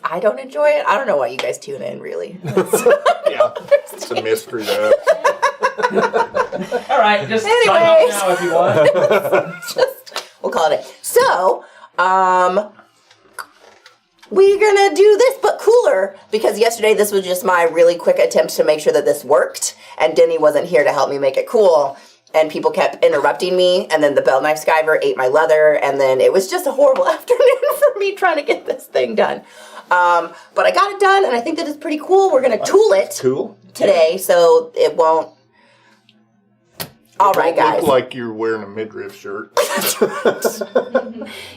I don't enjoy it. I don't know why you guys tune in, really. Yeah, it's a mystery to us. All right, just sign off now if you want. We'll call it. So, we're gonna do this, but cooler, because yesterday this was just my really quick attempt to make sure that this worked, and Denny wasn't here to help me make it cool, and people kept interrupting me, and then the bell knife skiver ate my leather, and then it was just a horrible afternoon for me trying to get this thing done. But I got it done, and I think that it's pretty cool. We're gonna tool it today, so it won't. All right, guys. Look like you're wearing a midriff shirt.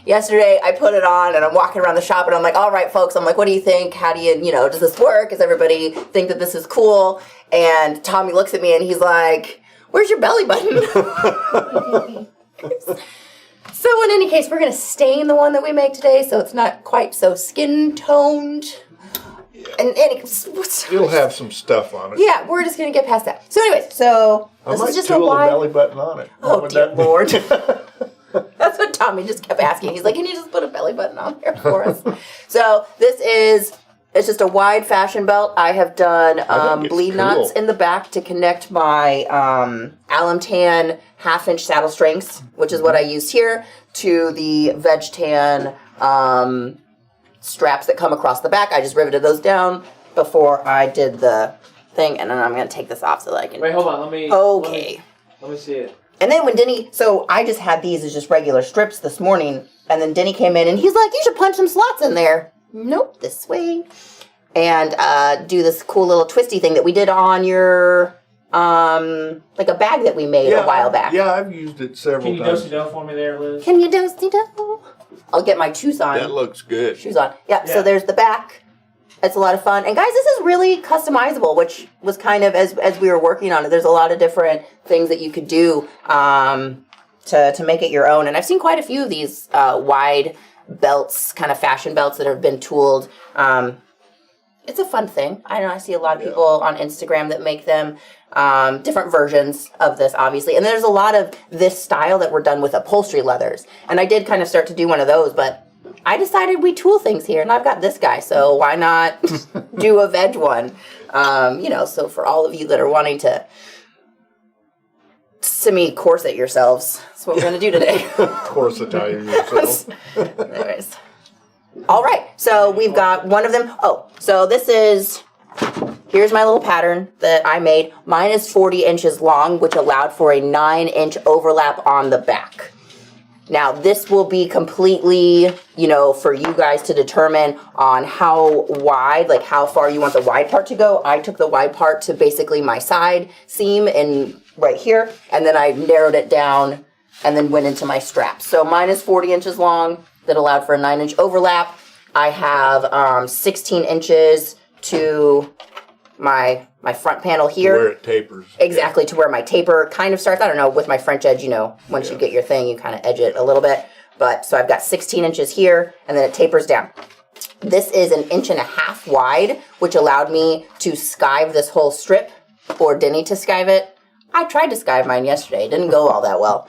Yesterday, I put it on, and I'm walking around the shop, and I'm like, all right, folks, I'm like, what do you think? How do you, does this work? Does everybody think that this is cool? And Tommy looks at me, and he's like, where's your belly button? So in any case, we're going to stain the one that we make today, so it's not quite so skin-toned. Yeah. And It'll have some stuff on it. Yeah, we're just going to get past that. So anyways, this is just a wide... a belly button on it. Oh, dear Lord. That's what Tommy just kept asking. He's like, can you just put a belly button on there for us? So it's just a wide fashion belt. I have done bleed knots in the back to connect my alum tan 1/2-inch saddle strings, which is what I used here, to the veg tan straps that come across the back. I just riveted those down before I did the thing, and then I'm going to take this off so that I can... Wait, hold on. Let me see it. And then when Denny... So I just had these as just regular strips this morning, and then Denny came in, and he's like, you should punch some slots in there. Nope, this way. And do this cool little twisty thing that we did on your... like a bag that we made a while back. Yeah, I've used it several times. Can you do-si-do for me there, Liz? Can you do-si-do? I'll get my shoes on. That looks good. Shoes on. Yeah, so there's the back. It's a lot of fun. And guys, this is really customizable, which was kind of, as we were working on it, there's a lot of different things that you could do to make it your own. And I've seen quite a few of these wide belts, kind of fashion belts that have been tooled. It's a fun thing. I know I see a lot of people on Instagram that make them, different versions of this, obviously. And there's a lot of this style that were done with upholstery leathers. And I did kind of start to do one of those, but I decided we tool things here, and I've got this guy, so why not do a veg one? So for all of you that are wanting to semi-corset yourselves, that's what we're going to do today. Corsetizing yourself. Anyways. All right, so we've got one of them. Oh, so here's my little pattern that I made. Mine is 40 inches long, which allowed for a 9-inch overlap on the back. Now, this will be completely, for you guys to determine on how wide, like how far you want the wide part to go. I took the wide part to basically my side seam and right here, and then I narrowed it down and then went into my strap. So mine is 40 inches long. That allowed for a 9-inch overlap. I have 16 inches to my front panel here. Where it tapers. Exactly, to where my taper kind of starts. I don't know, with my French edge, once you get your thing, you kind of edge it a little bit. But, so I've got 16 inches here, and then it tapers down. This is 1.5 inches wide, which allowed me to skive this whole strip, or Denny to skive it. I tried to skive mine yesterday. It didn't go all that well.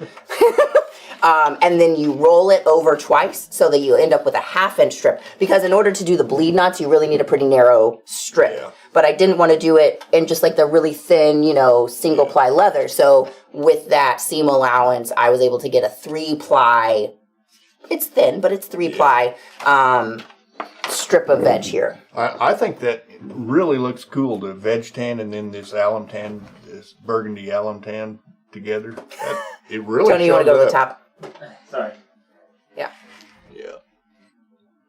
And then you roll it over twice so that you end up with a 1/2-inch strip. Because in order to do the bleed knots, you really need a pretty narrow strip. Yeah. But I didn't want to do it in just like the really thin, single ply leather. So with that seam allowance, I was able to get a 3-ply. It's thin, but it's 3-ply strip of veg here. I think that really looks cool. The veg tan and then this alum tan, this burgundy alum tan together. It really. Tony, you want to go to the top? Sorry. Yeah. Yeah.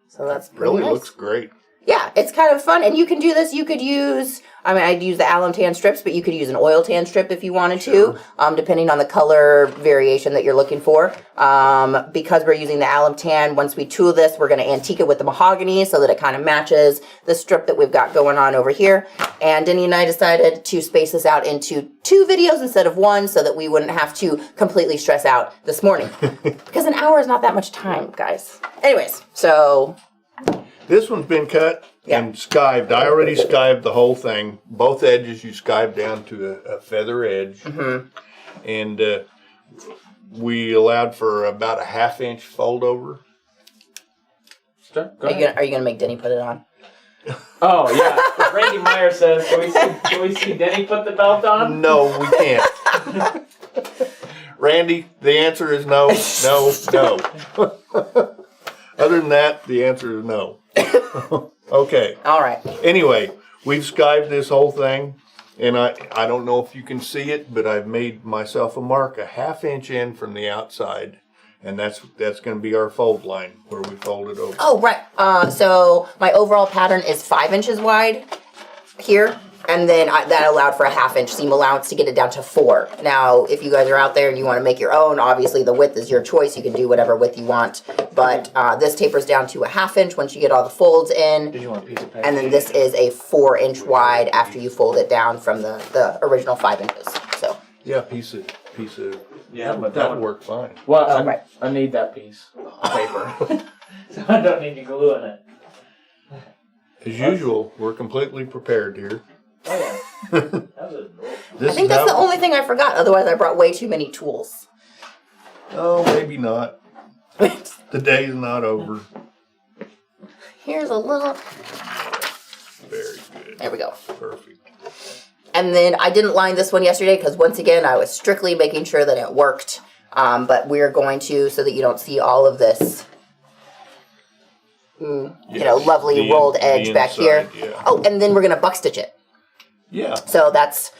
So that's really nice. Looks great. Yeah, it's kind of fun, and you can do this. You could use, I'd use the alum tan strips, but you could use an oil tan strip if you wanted to, depending on the color variation that you're looking for. Because we're using the alum tan, once we tool this, we're going to antique it with the mahogany so that it kind of matches the strip that we've got going on over here. And Denny and I decided to space this out into 2 videos instead of 1 so that we wouldn't have to completely stress out this morning. Because an hour is not that much time, guys. Anyways, so... This one's been cut and skived. I already skived the whole thing. Both edges you skive down to a feather edge. Mm-hmm. And we allowed for about a 1/2 inch fold over. Go Are you ahead. gonna make Denny put it on? Oh yeah. Randy Meyer says, "Can we see Denny put the belt on?" No, we can't. Randy, the answer is no, no, no. Other than that, the answer is no. Okay. All right. Anyway, we've skived this whole thing, and I don't know if you can see it, but I've made myself a mark a 1/2 inch in from the outside, and that's going to be our fold line where we fold it over. Oh, right. So my overall pattern is 5 inches wide here, and then that allowed for a 1/2 inch seam allowance to get it down to 4. Now, if you guys are out there and you want to make your own, obviously the width is your choice. You can do whatever width you want, but this tapers down to a 1/2 inch once you get all the folds in. Did you want a piece of paper? And then this is a 4 inch wide after you fold it down from the original 5 inches. So Yeah, piece of. Yeah, but that would work fine. Well, Oh, right. I need that piece of paper, so I don't need you gluing it. As usual, we're completely prepared here. Oh yeah. That was This I think is that's the how- only thing I forgot. Otherwise, I brought way too many tools. Oh, maybe not. The day's not over. Here's a little. Very good. There we go. Perfect. And then I didn't line this one yesterday because once again I was strictly making sure that it worked. But we're going to, so that you don't see all of this, lovely The rolled the edge back here. inside, Yeah. Oh, and then we're gonna buck stitch it. Yeah. So that's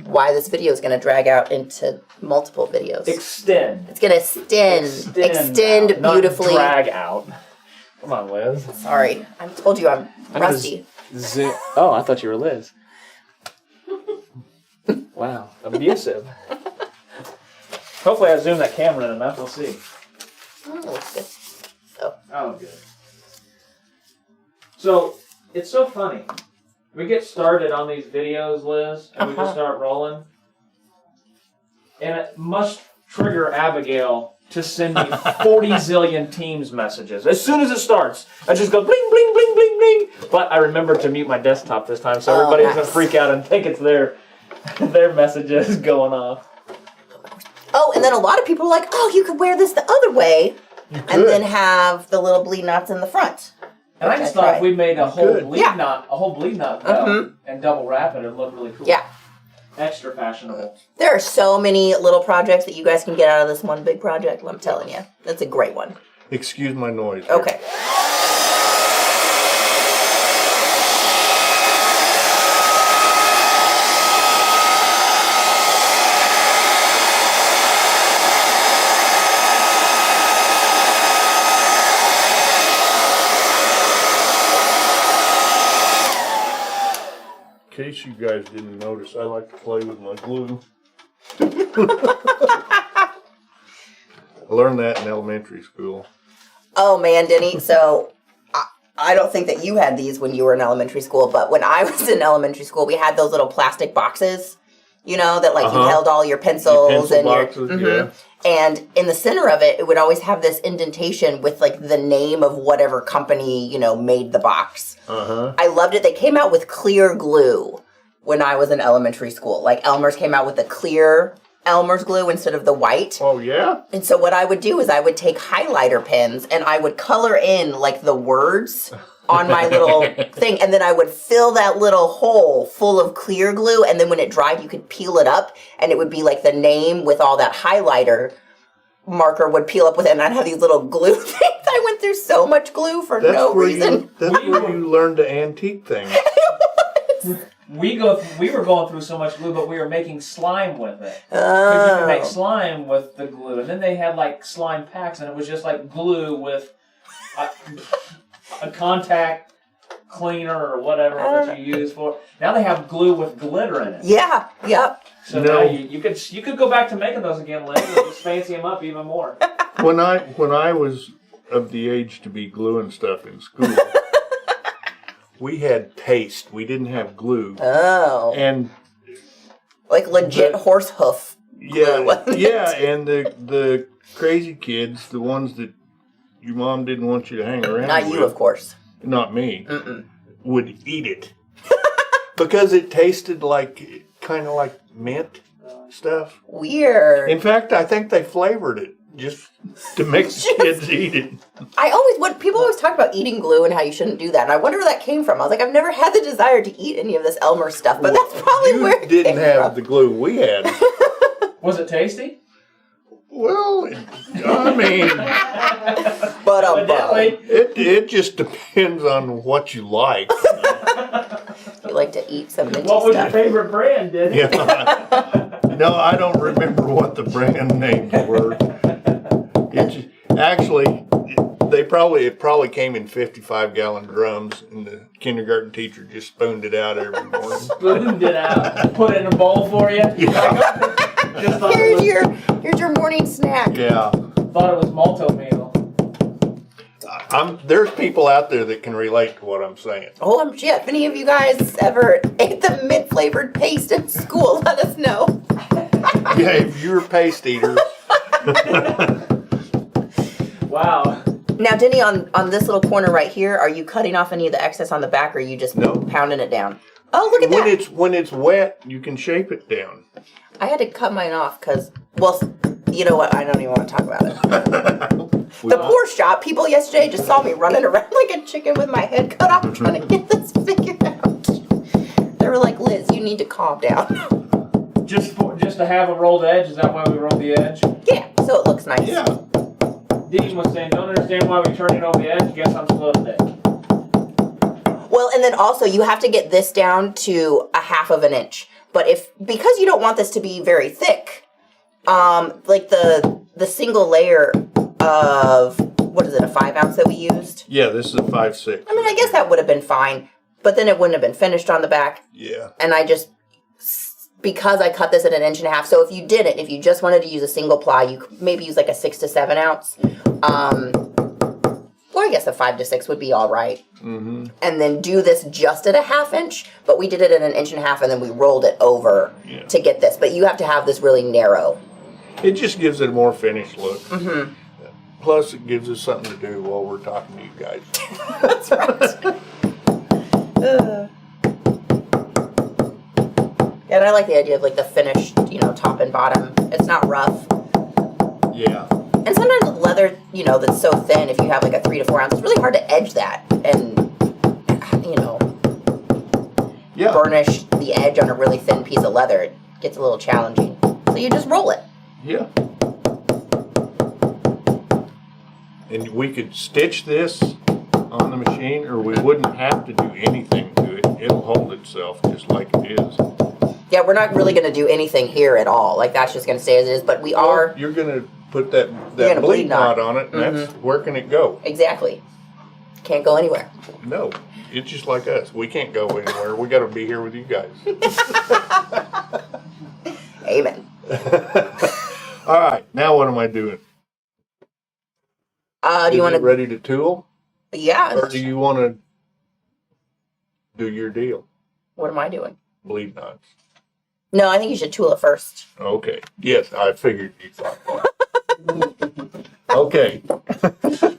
why this video is gonna drag out into multiple videos. extend. It's gonna extend out, not beautifully. drag out. Come on, Liz. Sorry, I told you I'm rusty. Oh, I thought you were Liz. Wow, abusive. Hopefully I zoom that camera in enough, we'll see. Oh, that looks good. So, Oh, good. So, it's so funny. We get started on these videos, Liz, and we just start rolling. And it must trigger Abigail to send me 40 zillion Teams messages. As soon as it starts, I just go bling, bling, bling, bling, bling. But I remember to mute my desktop this time, so everybody doesn't freak out and think it's their messages going off. oh, and then a lot of people are like, oh, you could wear this the other way, You could. and then have the little bleed knots in the front. And I Which just I thought if tried. we made a whole could. bleed knot, belt, and double wrap it, it'd look really cool. Yeah. Extra fashionable. There are so many little projects that you guys can get out of this one big project. I'm telling you, that's a great one. Excuse my noise. here. Okay. In case you guys didn't notice, I like to play with my glue. I learned that in elementary school. Oh man, Denny. So I don't think that you had these when you were in elementary school, but when I was in elementary school, we had those little plastic boxes, that like you held all your pencils Pencil and boxes, yeah. And in the center of it, it would always have this indentation with like the name of whatever company, made the box. Uh-huh. I loved it. They came out with clear glue when I was in elementary school. Like Elmer's came out with the clear Elmer's glue instead of the white. Oh, yeah? And so what I would do is I would take highlighter pens and I would color in like the words on my little thing. And then I would fill that little hole full of clear glue. And then when it dried, you could peel it up and it would be like the name with all that highlighter marker would peel up with it. And I'd have these little glue things. I went through so much glue for no reason. That's where you learned to antique things. We were going through so much glue, but we were making slime with it. Because you could make slime with the glue. And then they had like slime packs, and it was just like glue with a contact cleaner or whatever that you use for. Now they have glue with glitter in it. Yeah, yep. So now you could go back to making those again, Liz, and just fancy them up even more. When I was of the age to be gluing stuff in school, we had paste. We didn't have glue. Oh. And like legit horse hoof glue, wasn't it? yeah, and the crazy kids, the ones that your mom didn't want you to hang around Not with, you, of course. not me, would eat it because it tasted kind of like mint stuff. Weird. In fact, I think they flavored it just to make the kids eat it. People always talk about eating glue and how you shouldn't do that. And I wonder where that came from. I was like, I've never had the desire to eat any of this Elmer stuff, but that's probably where it didn't came have from. the glue we had. Was it tasty? Well, I mean, But Evidently. it just depends on what you like. you like to eat some minty What was your stuff. favorite brand, did it? Yeah. No, I don't remember what the brand names were. It probably came in 55-gallon drums, and the kindergarten teacher just spooned it out every morning. Spooned it out. Put it in a bowl for you. Yeah. Just thought Here's your morning snack. Yeah. thought it was malto meal. There's people out there that can relate to what I'm saying. Oh, if any of you guys ever ate the mint-flavored paste in school, let us know. Yeah, if you're paste eaters. Wow. Now, Denny, on this little corner right here, are you cutting off any of the excess on the back, or are you just pounding it down? Oh, look at that. When it's wet, you can shape it down. I had to cut mine off because, well, you know what? I don't even want to talk about it. The poor shop people yesterday just saw me running around like a chicken with my head cut off trying to get this figured out. They were like, Liz, you need to calm down. Just to have a rolled edge? Is that why we rolled the edge? Yeah, so it looks nice. Yeah. Dean was saying, don't understand why we turned it over the edge. Guess I'm slow today. Well, and then also you have to get this down to 1/2 inch. But because you don't want this to be very thick, like the single layer of, what is it, a 5-ounce that we used? Yeah, this is a 5/6. I mean, I guess that would have been fine, but then it wouldn't have been finished on the back. Yeah. And because I cut this at 1.5 inches, so if you just wanted to use a single ply, you could maybe use like a 6 to 7 ounce. Or I guess a 5 to 6 would be all right. Mm-hmm. And then do this just at 1/2 inch, but we did it at 1.5 inches, and then we rolled it over to get this. But you have to have this really narrow. It just gives it a more finished look. Mm-hmm. Plus, it gives us something to do while we're talking to you guys. That's right. And I like the idea of like the finished, top and bottom. It's not rough. Yeah. And sometimes leather, that's so thin, if you have like a 3 to 4 ounce, it's really hard to edge that and, burnish the edge on a really thin piece of leather. It gets a little challenging. So you just roll it. Yeah. And we could stitch this on the machine, or we wouldn't have to do anything to it. It'll hold itself just like it is. Yeah, we're not really going to do anything here at all. Like, that's just going to stay as it is, but we are. You're going to put that bleed knot on it, and that's where can it go? Exactly. Can't go anywhere. No, it's just like us. We can't go anywhere. We got to be here with you guys. Amen. All right, now what am I doing? Do you want to? Ready to tool? Yeah. Or do you want to do your deal? What am I doing? Bleed knots. No, I think you should tool it first. Okay. Yes, I figured you thought that. Okay.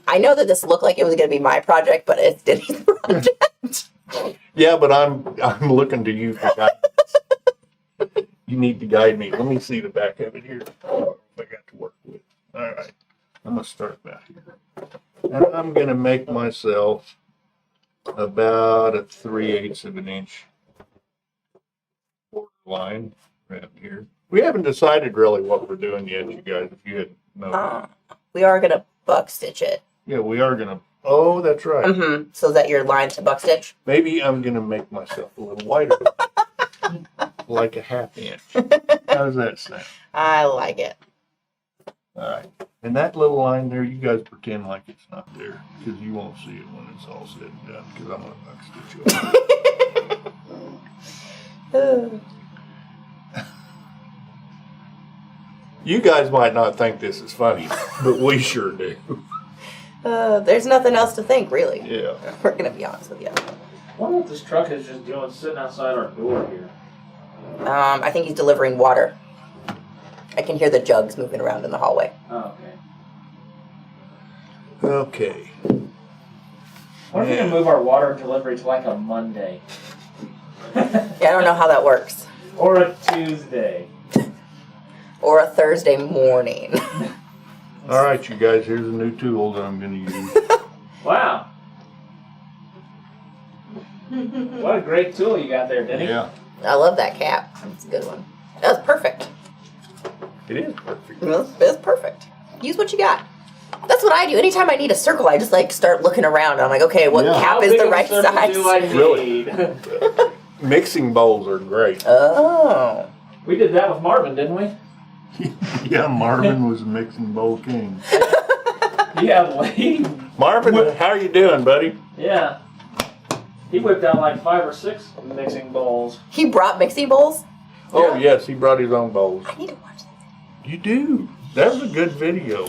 I know that this looked like it was going to be my project, but it's Denny's project. Yeah, but I'm looking to you for guidance. You need to guide me. Let me see the back of it here. I got to work with. All right. I'm going to start back here. And I'm going to make myself about a 3/8 of an inch border line right here. We haven't decided really what we're doing yet, you guys, if you hadn't known. We are going to buck stitch it. Yeah, we are going to. Oh, that's right. Mm-hmm. So that your line to buck stitch? Maybe I'm going to make myself a little wider. Like a 1/2 inch. How does that sound? I like it. All right. And that little line there, you guys pretend like it's not there, because you won't see it when it's all said and done, because I'm going to buck stitch it. You guys might not think this is funny, but we sure do. There's nothing else to think, really. Yeah. We're going to be honest with you. I wonder what this truck is just doing sitting outside our door here. I think he's delivering water. I can hear the jugs moving around in the hallway. Oh, okay. Okay. What if we can move our water delivery to like a Monday? Yeah, I don't know how that works. Or a Tuesday. Or a Thursday morning. All right, you guys, here's a new tool that I'm going to use. Wow. What a great tool you got there, Denny. Yeah, I love that cap. It's a good one. That was perfect. it is perfect. It's perfect. Use what you got. That's what I do. Anytime I need a circle, I just like start looking around. I'm like, okay, what Yeah. cap How is big the of a right circle size? do I Really? need? Mixing bowls are great. Oh. We did that with Marvin, didn't we? Yeah, Marvin was a mixing bowl king. Yeah, Lee. Marvin, how are you doing, buddy? Yeah. He whipped out like 5 or 6 mixing bowls. He brought mixing bowls? Oh, yes, he brought his own bowls. I need to watch that. You do. That was a good video.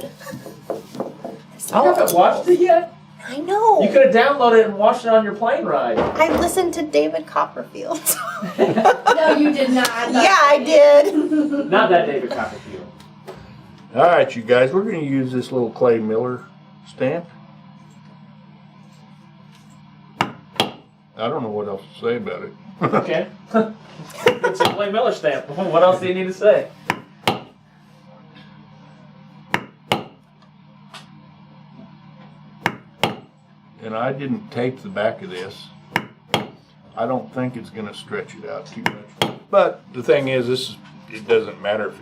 I haven't watched it yet. I know. You could have downloaded it and watched it on your plane ride. I listened to David Copperfield. No, you did not. Yeah, I did. Not that David Copperfield. All right, you guys, we're going to use this little Clay Miller stamp. I don't know what else to say about it. Okay. It's a Clay Miller stamp. What else do you need to say? And I didn't tape the back of this. I don't think it's going to stretch it out too much. But the thing is, it doesn't matter if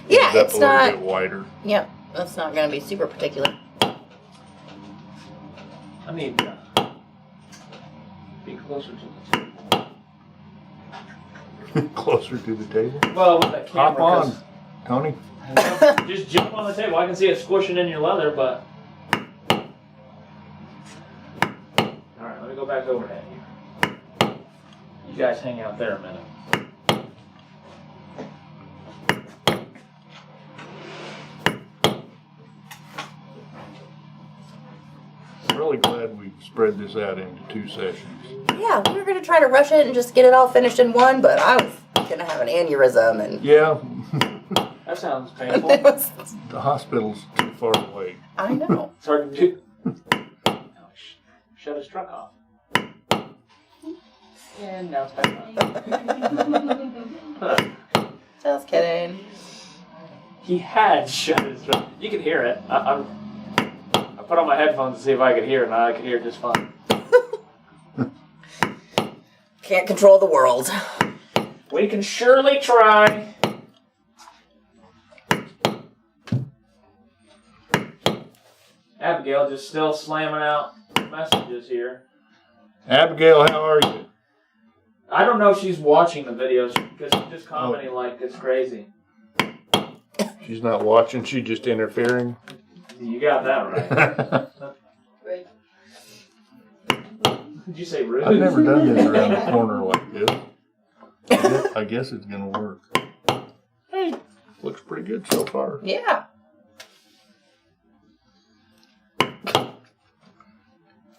Yeah, it's up it's a little not. bit wider. Yep, that's not going to be super particular. I need to be closer to the table. Closer to the table. Well, with that camera. Hop on, Tony. Just jump on the table. I can see it squishing in your leather, but. Alright, let me go back overhead here. You guys hang out there a minute. I'm really glad we spread this out into 2 sessions. Yeah, we were going to try to rush it and just get it all finished in one, but I was going to have an aneurysm and Yeah, That sounds painful. it was, the hospital's too far away. I know. It's hard to do. Oh, shut his truck off. And now it's back on. Just kidding. He had shut his truck. You could hear it. I put on my headphones to see if I could hear it, and I could hear it just fine. Can't control the world. We can surely try. Abigail just still slamming out messages here. Abigail, how are you? I don't know if she's watching the videos because she's just commenting like it's crazy. She's not watching, she's just interfering. You got that right. Right. Did you say rude? I've never done this around the corner like this. I guess it's gonna work. Hey, looks pretty good so far. Yeah.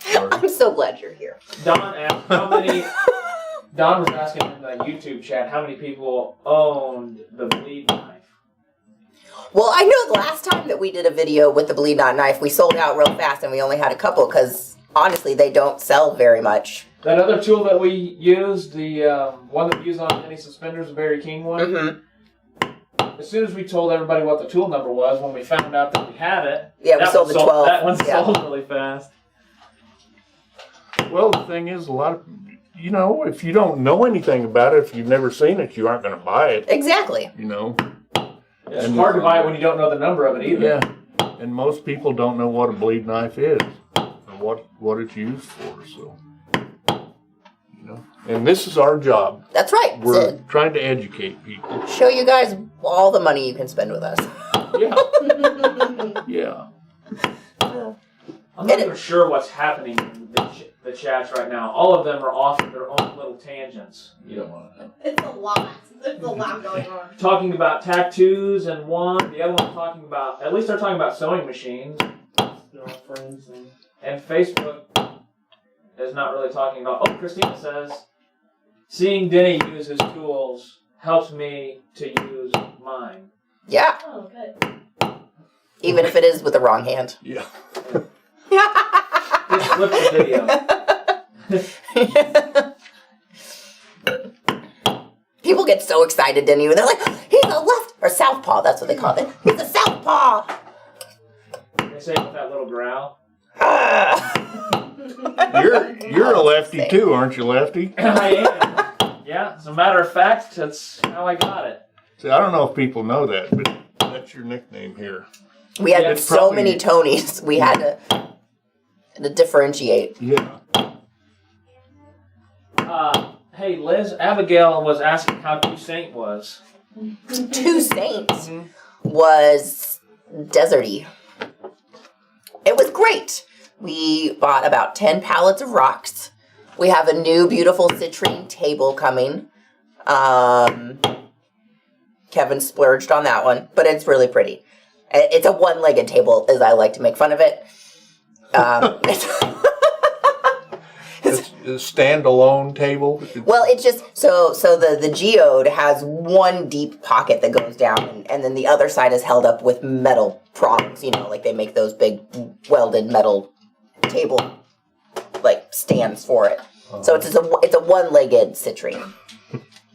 I'm so glad you're here. Don asked how many. Don was asking in the YouTube chat how many people owned the bleed knife. Well, I know the last time that we did a video with the bleed knot knife, we sold out real fast and we only had a couple because honestly, they don't sell very much. That other tool that we used, the one that we used on any suspenders, the Barry King one. Mm-hmm. As soon as we told everybody what the tool number was, when we found out that we had it, Yeah, we that sold one the 12. That one Yeah. sold really fast. Well, the thing is, a lot of, you know, if you don't know anything about it, if you've never seen it, you aren't going to buy it, Exactly. you know. It's And- hard to buy it when you don't know the number of it either. Yeah, and most people don't know what a bleed knife is or what it's used for, so, you know. And this is our job. That's right. We're To trying to educate people. show you guys all the money you can spend with us. Yeah. Yeah. I'm not even sure what's happening in the chats right now. All of them are off at their own little tangents. You don't want to know. It's a lot. There's a lot going on. Talking about tattoos and one. The other one talking about, at least they're talking about sewing machines. Girlfriends and Facebook is not really talking about. Oh, Christina says, seeing Denny use his tools helps me to use mine. Yeah. Oh, good. Even if it is with the wrong hand. Yeah. Just flip the video. People get so excited, didn't you? They're like, he's a left or southpaw. That's what they call it. He's a southpaw. say it with that little growl. You're a lefty too, aren't you, Lefty? I am. Yeah, as a matter of fact, that's how I got it. See, I don't know if people know that, but that's your nickname here. We had Yeah, so probably- many Tonys. We had to differentiate. Yeah. Hey, Liz, Abigail was asking how Toussaint was. Two Saints was deserty. It was great. We bought about 10 pallets of rocks. We have a new beautiful citrine table coming. Kevin splurged on that one, but it's really pretty. It's a one-legged table, as I like to make fun of it. It's a standalone table. Well, it's just so the geode has one deep pocket that goes down, and then the other side is held up with metal prongs. You know, like they make those big welded metal table like stands for it. So it's a one-legged citrine.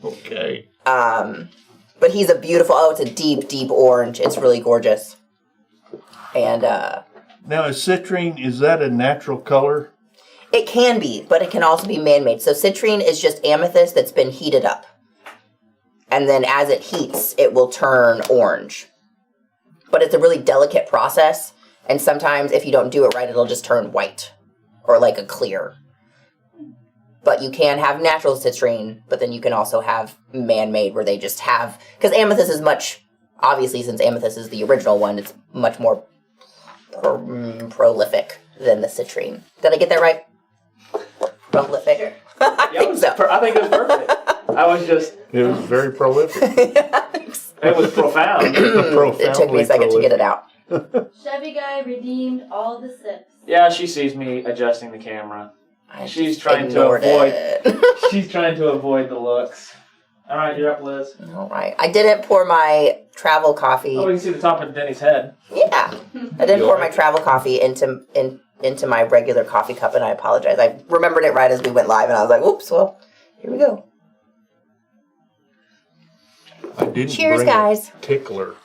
Okay. But he's a beautiful. Oh, it's a deep orange. It's really gorgeous. And Now, is citrine, is that a natural color? it can be, but it can also be man-made. So citrine is just amethyst that's been heated up. And then as it heats, it will turn orange. But it's a really delicate process. And sometimes if you don't do it right, it'll just turn white or like a clear. But you can have natural citrine, but then you can also have man-made where they just have, because amethyst is much, obviously since amethyst is the original one, it's much more prolific than the citrine. Did I get that right? Prolific. I think so. I think it was perfect. I was just, It was very prolific. it was profound. It took me a second to get it out. Chevy guy redeemed all the sips. Yeah, she sees me adjusting the camera. I She's just trying to ignored avoid. it. She's trying to avoid the looks. All right, you're up, Liz. All right. I didn't pour my travel coffee. Oh, we can see the top of Denny's head. Yeah. I didn't pour my travel coffee into my regular coffee cup, and I apologize. I remembered it right as we went live, and I was like, oops, well, here we go. I didn't Cheers, bring guys. a tickler.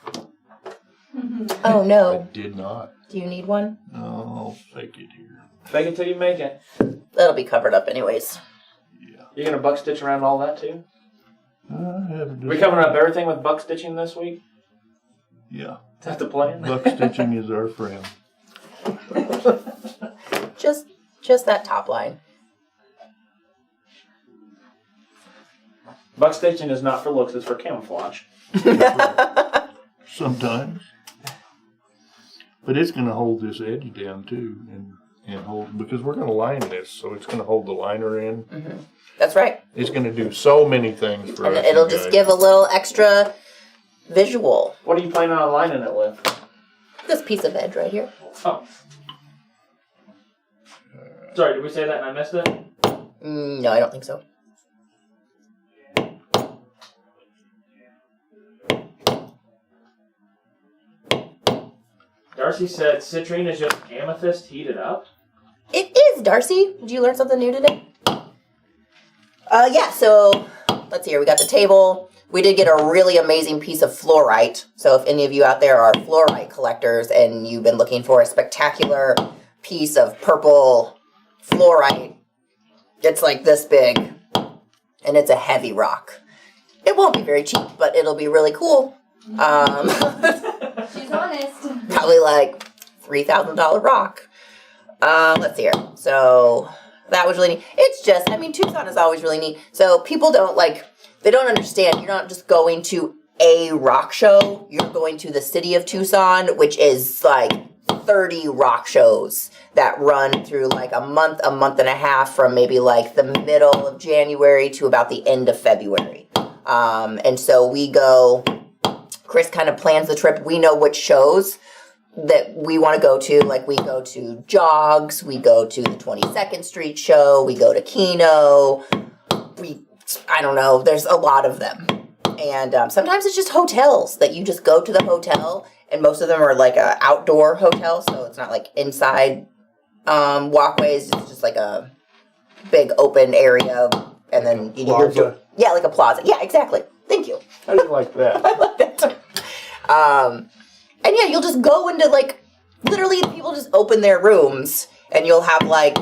Oh, I no. did not. Do you need one? No, fake it here. Fake it till you make it. That'll be covered up anyways. Yeah. You're gonna buck stitch around all that too? I haven't We covering up everything with buck stitching this week? Yeah. Is that the plan? Buck stitching is our friend. Just that top line. Buck stitching is not for looks, it's for camouflage. Sometimes. But it's going to hold this edge down too, and hold, because we're going to line this, so it's going to hold the liner in. Mm-hmm. That's right. It's going to do so many things for And us. it'll you just guys. give a little extra visual. What are you planning on lining it with? This piece of edge right here. Oh. Sorry, did we say that and I missed it? No, I don't think so. Darcy said citrine is just amethyst heated up. It is, Darcy. Did you learn something new today? Yeah, so let's see here. We got the table. We did get a really amazing piece of fluorite. So if any of you out there are fluorite collectors and you've been looking for a spectacular piece of purple fluorite, it's like this big, and it's a heavy rock. It won't be very cheap, but it'll be really cool. She's honest. Probably like $3,000 rock. Let's see here. So that was really neat. It's just, I mean, Tucson is always really neat. So people don't they don't understand. You're not just going to a rock show. You're going to the city of Tucson, which is like 30 rock shows that run through like a month and a half, from maybe like the middle of January to about the end of February. And so we go, Chris kind of plans the trip. We know which shows that we want to go to. Like, we go to Jogs, we go to the 22nd Street show, we go to Keno, I don't know, there's a lot of them. And sometimes it's just hotels that you just go to the hotel, and most of them are like a outdoor hotel, so it's not like inside walkways, it's just like a big open area, and then you need Plaza. yeah, like a plaza. Yeah, exactly. Thank you. How do you like that? I like that too. And yeah, you'll just go into like literally people just open their rooms and you'll have like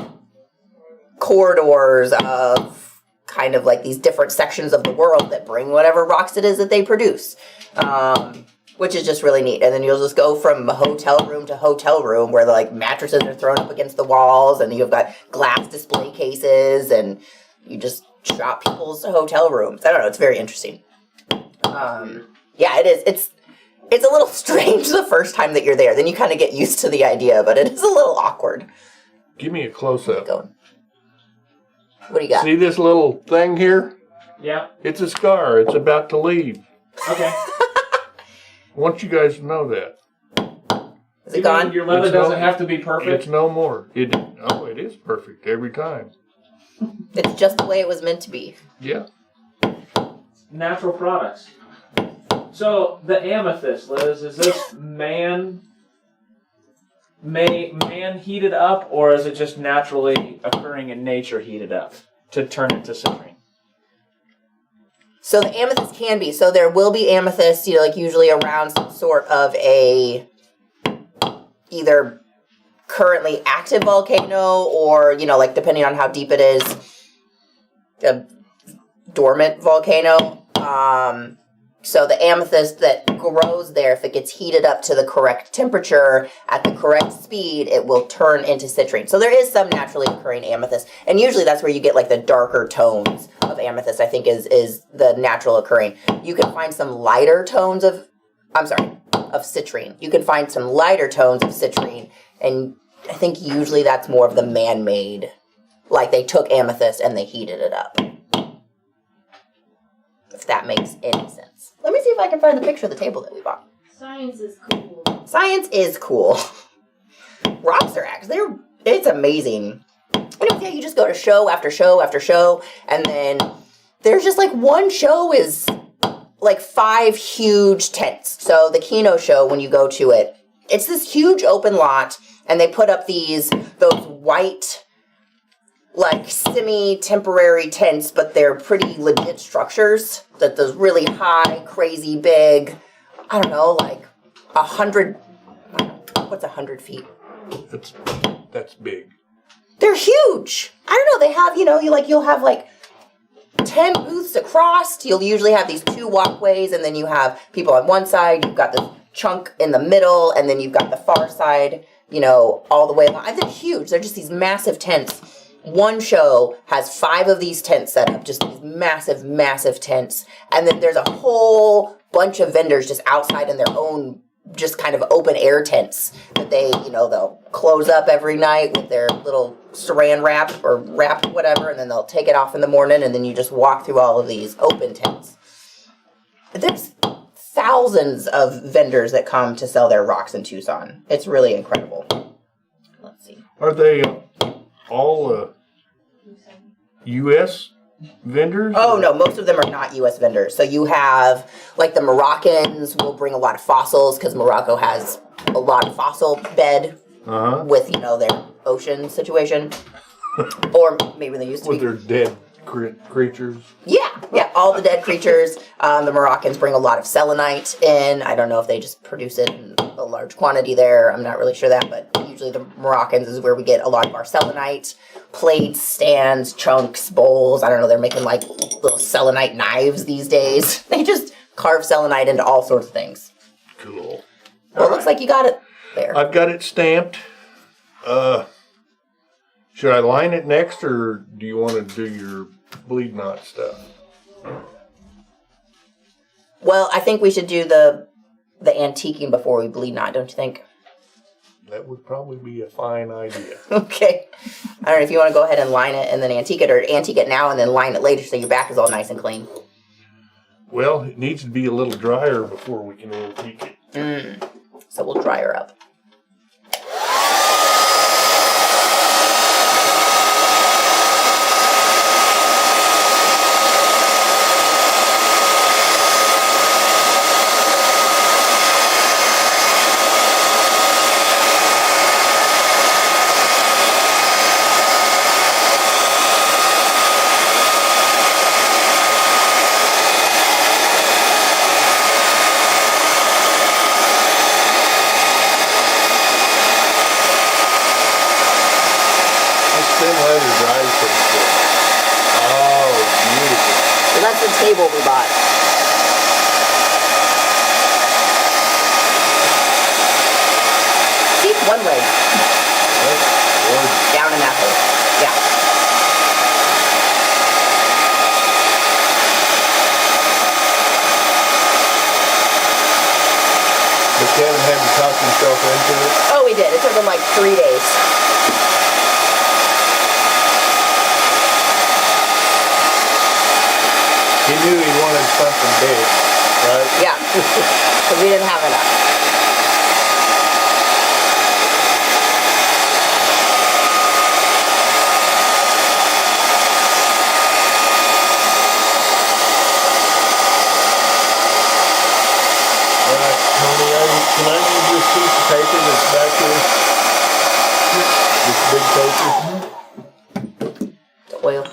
corridors of kind of like these different sections of the world that bring whatever rocks it is that they produce, which is just really neat. And then you'll just go from hotel room to hotel room where like mattresses are thrown up against the walls and you've got glass display cases and you just shop people's hotel rooms. I don't know. It's very interesting. Yeah, it is. It's a little strange the first time that you're there. Then you kind of get used to the idea, but it is a little awkward. Give me a close-up. What do you got? See this little thing here? Yeah. It's a scar. It's about to leave. Okay. I want you guys to know that. Is it gone? Your leather doesn't have to be perfect? It's no more. It is perfect every time. It's just the way it was meant to be. Yeah. Natural products. So the amethyst, Liz, is this man heated up, or is it just naturally occurring in nature heated up to turn into citrine? So the amethyst can be. So there will be amethyst, like usually around some sort of a either currently active volcano or, like depending on how deep it is, a dormant volcano. So the amethyst that grows there, if it gets heated up to the correct temperature at the correct speed, it will turn into citrine. So there is some naturally occurring amethyst. And usually that's where you get like the darker tones of amethyst, I think is the natural occurring. You can find some lighter tones of citrine. You can find some lighter tones of citrine. And I think usually that's more of the man-made. Like they took amethyst and they heated it up. If that makes any sense. Let me see if I can find the picture of the table that we bought. Science is cool. Science is cool. Rocks are actually, it's amazing. Yeah, you just go to show after show after show, and then there's just like one show is like 5 huge tents. So the Kino show, when you go to it, it's this huge open lot, and they put up those white, like semi-temporary tents, but they're pretty legit structures. That those really high, crazy, big, I don't know, like 100, what's 100 feet? That's big. They're huge. I don't know, they have, you'll have like 10 booths across. You'll usually have these 2 walkways, and then you have people on one side, you've got the chunk in the middle, and then you've got the far side, all the way along. And they're huge. They're just these massive tents. One show has 5 of these tents set up, just these massive, massive tents. And then there's a whole bunch of vendors just outside in their own, just kind of open air tents that they, they'll close up every night with their little saran wrap or wrap, whatever, and then they'll take it off in the morning, and then you just walk through all of these open tents. There's thousands of vendors that come to sell their rocks in Tucson. It's really incredible. Let's see. Are they all U.S. vendors? Oh, no, most of them are not U.S. vendors. So you have, like, the Moroccans will bring a lot of fossils because Morocco has a lot of fossil bed with, their ocean situation. Or maybe they used to with be. Their dead creatures? Yeah, all the dead creatures. The Moroccans bring a lot of selenite in. I don't know if they just produce it in a large quantity there. I'm not really sure that, but usually the Moroccans is where we get a lot of our selenite. Plates, stands, chunks, bowls. I don't know, they're making like little selenite knives these days. They just carve selenite into all sorts of things. Cool. Well, it looks like you got it there. I've got it stamped. Should I line it next, or do you want to do your bleed knot stuff? Well, I think we should do the antiquing before we bleed knot, don't you think? That would probably be a fine idea. Okay. I don't know if you want to go ahead and line it and then antique it, or antique it now and then line it later so your back is all nice and clean. Well, it needs to be a little drier before we can antique it. So we'll dry her up. table we bought. See, one leg. Down in that hole. Yeah. But Kevin had to talk himself into it. Oh, we did. It took him like 3 days. He knew he wanted something big, right? Yeah. Because we didn't have enough. Alright, Tony, can I use this piece of paper that's back here? This big paper? The oil.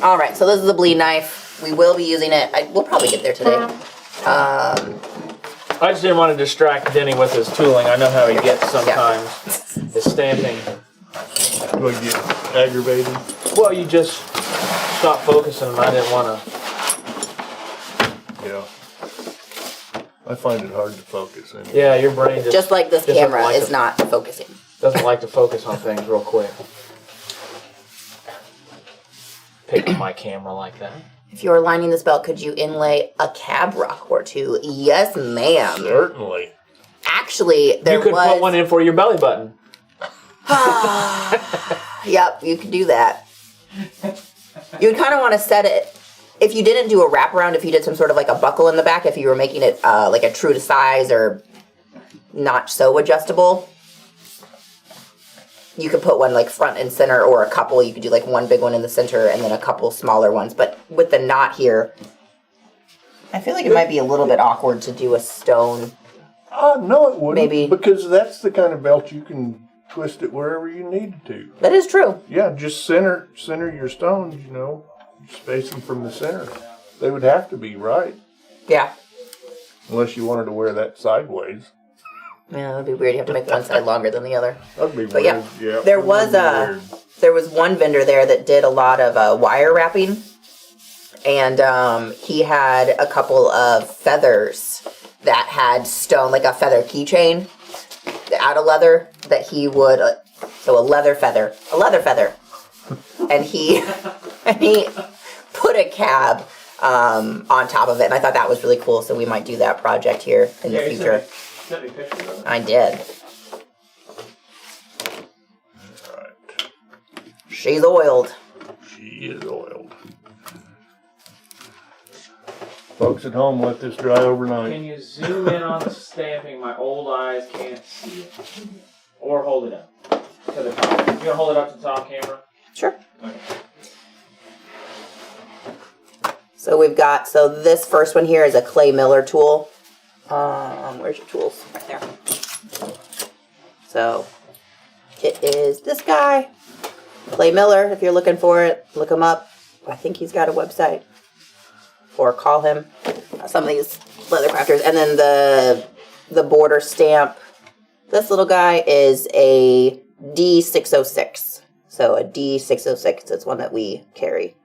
All right, so this is the bleed knife. We will be using it. We'll probably get there today. I just didn't want to distract Denny with his tooling. I know how he gets sometimes. His stamping. Will you get aggravated? Well, you just stop focusing, and I didn't want to. Yeah. I find it hard to focus anyway. Yeah, your brain Just like this doesn't camera like is to- not focusing. doesn't like to focus on things real quick. Pick up my camera like that. If you are lining this belt, could you inlay a cab rock or two? Yes, ma'am. Certainly. Actually, there You could was... put one in for your belly button. Yep, you could do that. You would kind of want to set it... If you didn't do a wraparound, if you did some sort of like a buckle in the back, if you were making it like a true to size or not so adjustable, you could put one like front and center, or a couple. You could do like one big one in the center and then a couple smaller ones. But with the knot here, I feel like it might be a little bit awkward to do a stone. No, it wouldn't. Maybe. Because that's the kind of belt you can twist it wherever you need to. That is true. Yeah, just center your stones, you know. Space them from the center. They would have to be right. Yeah. Unless you wanted to wear that sideways. Yeah, that'd be weird. You have to make one side longer than the other. That'd be But weird. yeah, there was one vendor there that did a lot of wire wrapping, and he had a couple of feathers that had stone, like a feather keychain out of leather that he would. So a leather feather, and he put a cab on top of it, and I thought that was really cool. So we might do that project here in the future. Send me pictures of it. I did. Right. She's oiled. She is oiled. Folks at home, let this dry overnight. Can you zoom in on the stamping? My old eyes can't see it. Or hold it up to the top. You gonna hold it up to the top camera? Sure. Okay. So we've got, so this first one here is a clay miller tool. Where's your tools? Right there. So it is this guy, Clay Miller. If you're looking for it, look him up. I think he's got a website, or call him. Some of these leather crafters, and then the border stamp. This little guy is a D606. So a D606 is one that we carry.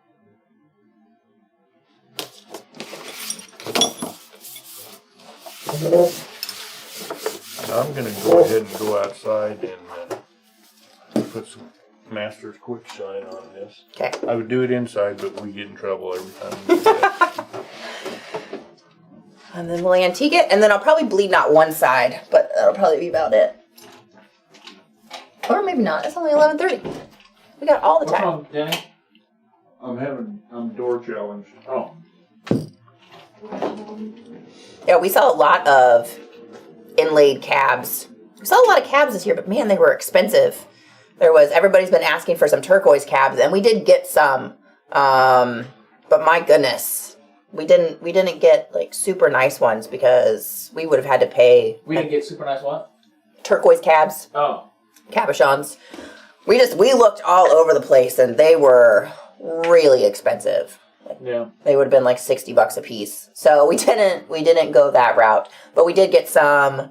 I'm going to go ahead and go outside and put some Master's Quick Shine on this. Okay. I would do it inside, but we get in trouble every time we do that. And then we'll antique it, and then I'll probably bleed knot one side, but that'll probably be about it. Or maybe not. It's only 11:30. We got all the What's time. wrong, Denny? I'm door challenged. Oh. Yeah, we saw a lot of inlaid cabs. We saw a lot of cabs this year, but man, they were expensive. Everybody's been asking for some turquoise cabs, and we did get some. But my goodness, we didn't get like super nice ones because we would have had to pay. We didn't get super nice what? Turquoise cabs, Oh. cabochons. We looked all over the place, and they were really expensive. Yeah. They would have been like $60 a piece. So we didn't go that route. But we did get some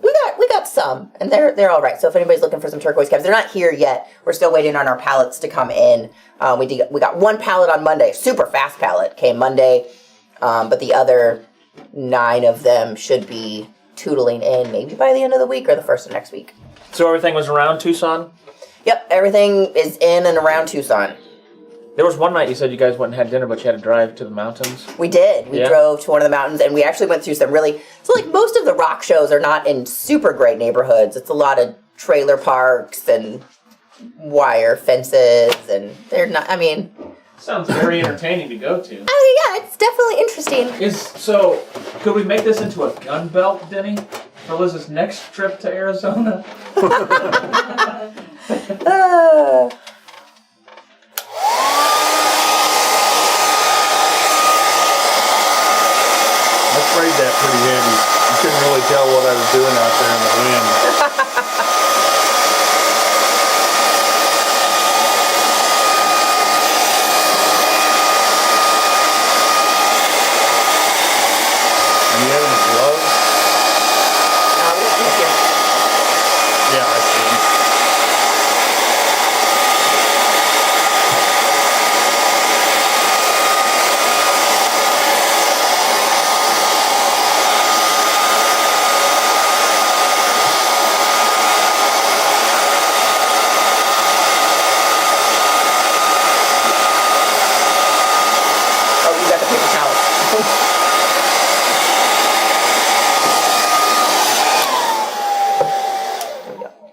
We got some, and they're all right. So if anybody's looking for some turquoise calves, they're not here yet. We're still waiting on our pallets to come in. We got one pallet on Monday, super fast pallet came Monday, but the other 9 of them should be tootling in maybe by the end of the week or the first of next week. So everything was around Tucson? Yep, everything is in and around Tucson. There was one night you said you guys went and had dinner, but you had to drive to the mountains. We did. We drove to one of the mountains, and we actually went through some really... So, like, most of the rock shows are not in super great neighborhoods. It's a lot of trailer parks and wire fences, and they're not... I mean... Sounds very entertaining to go to. Yeah, it's definitely interesting. So, could we make this into a gun belt, Denny? For Liz's next trip to Arizona? I sprayed that pretty heavy. You couldn't really tell what I was doing out there in the wind. And you have any gloves? Yeah, I see.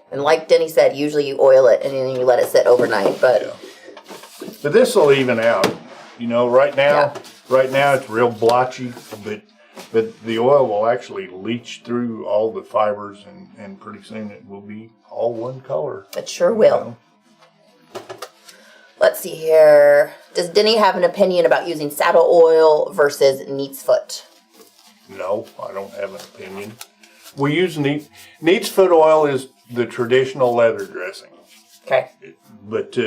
And like Denny said, usually you oil it and then you let it sit overnight. But But this will even out. You know, right now it's real blotchy, but the oil will actually leach through all the fibers, and pretty soon it will be all one color. it sure will. Let's see here. Does Denny have an opinion about using saddle oil versus Neatsfoot? No, I don't have an opinion. We use Neatsfoot oil is the traditional leather dressing. Okay. But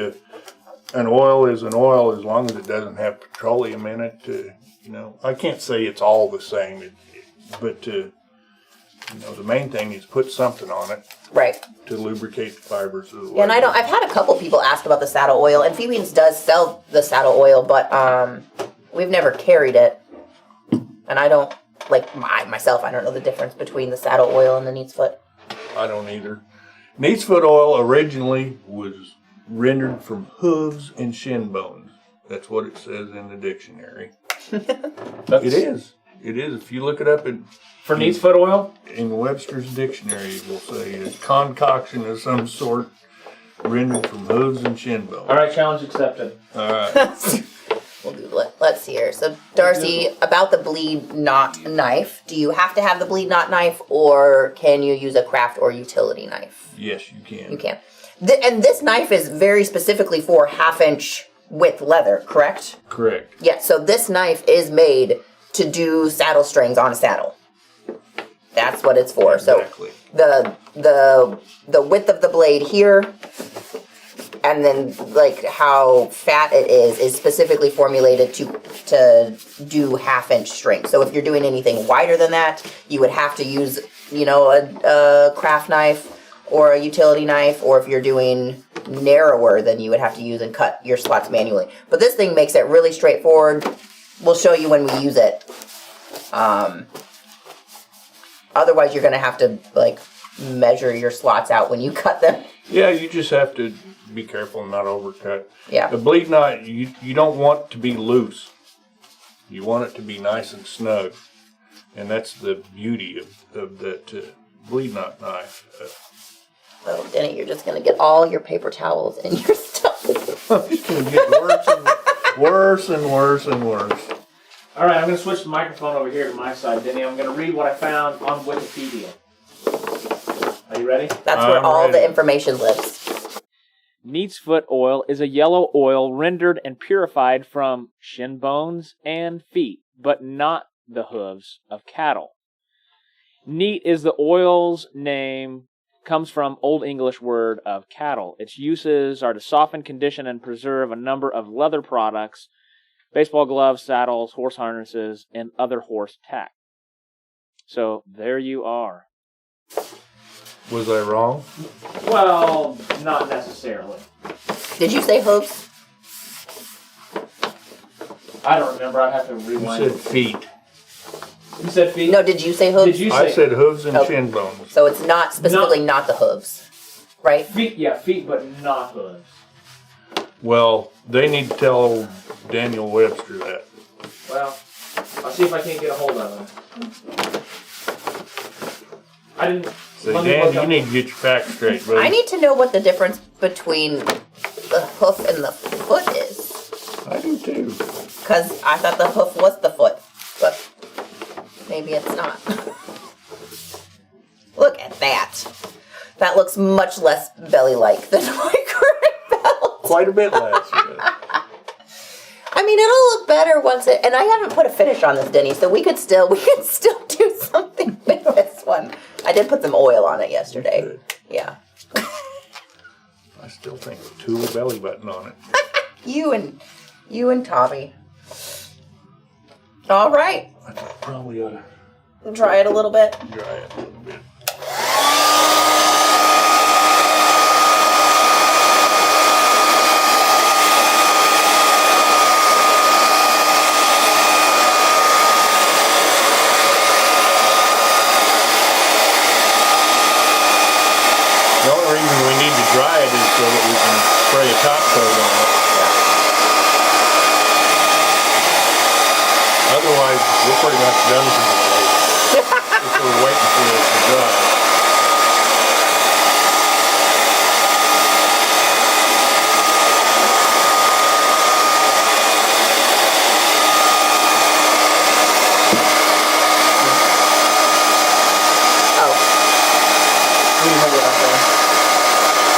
an oil is an oil as long as it doesn't have petroleum in it. You know, I can't say it's all the same, but you know, the main thing is put something on it. Right. To lubricate the fibers of the leather. Yeah, and I've had a couple people ask about the saddle oil, and Phoebe's does sell the saddle oil, but we've never carried it, and I don't myself. I don't know the difference between the saddle oil and the Neatsfoot. I don't either. Neatsfoot oil originally was rendered from hooves and shin bones. That's what it says in the dictionary. It is. It is. If you look it up For Neatsfoot oil? in Webster's dictionary, it will say a concoction of some sort rendered from hooves and shin bones. All right, challenge accepted. All right. We'll do it. Let's see here. So, Darcy, about the bleed knot knife, do you have to have the bleed knot knife, or can you use a craft or utility knife? Yes, you can. You can. And this knife is very specifically for 1/2-inch width leather, correct? Correct. Yeah, so this knife is made to do saddle strings on a saddle. That's what it's for. Exactly. So the width of the blade here, and then like how fat it is specifically formulated to do 1/2-inch strings. So if you're doing anything wider than that, you would have to use, you know, a craft knife or a utility knife, or if you're doing narrower, then you would have to use and cut your slots manually. But this thing makes it really straightforward. We'll show you when we use it. Otherwise, you're going to have to like measure your slots out when you cut them. Yeah, you just have to be careful and not overcut. Yeah. The bleed knot, you don't want it to be loose. You want it to be nice and snug. And that's the beauty of that bleed knot knife. Oh, Denny, you're just going to get all your paper towels in your stuff. It's going to get worse and worse and worse. All right, I'm going to switch the microphone over here to my side, Denny. I'm going to read what I found on Wikipedia. Are you ready? That's where I'm all ready. the information lives. Neatsfoot oil is a yellow oil rendered and purified from shin bones and feet, but not the hooves of cattle. Neat is the oil's name, comes from Old English word of cattle. Its uses are to soften, condition, and preserve a number of leather products, baseball gloves, saddles, horse harnesses, and other horse tack. So there you are. Was I wrong? Well, not necessarily. Did you say hooves? I don't remember. I'd have to You rewind. said feet. You said feet? No, did you say hooves? Did you say I said hooves and Oh. shin bones. So it's not specifically not the hooves, right? feet? Yeah, feet, but not hooves. Well, they need to tell old Daniel Webster that. Well, I'll see if I can't get a hold of him. I didn't. Say, let me Dan, look you up- need to get your facts straight, brother. I need to know what the difference between the hoof and the foot is. I do too. Because I thought the hoof was the foot, but maybe it's not. Look at that. That looks much less belly-like than my current belt. Quite a bit less. I mean, it'll look better once it, and I haven't put a finish on this, Denny, so we could still do something with this one. I did put some oil on it yesterday. Good. Yeah. I still think tool belly button on it. You and Tommy. All right. I probably ought to Try it a little bit. dry it a little bit. The only reason we need to dry it is so that we can spray a top coat on it. Otherwise, we're pretty much done for the day. If we're waiting for it to dry. Oh. You hold it up there.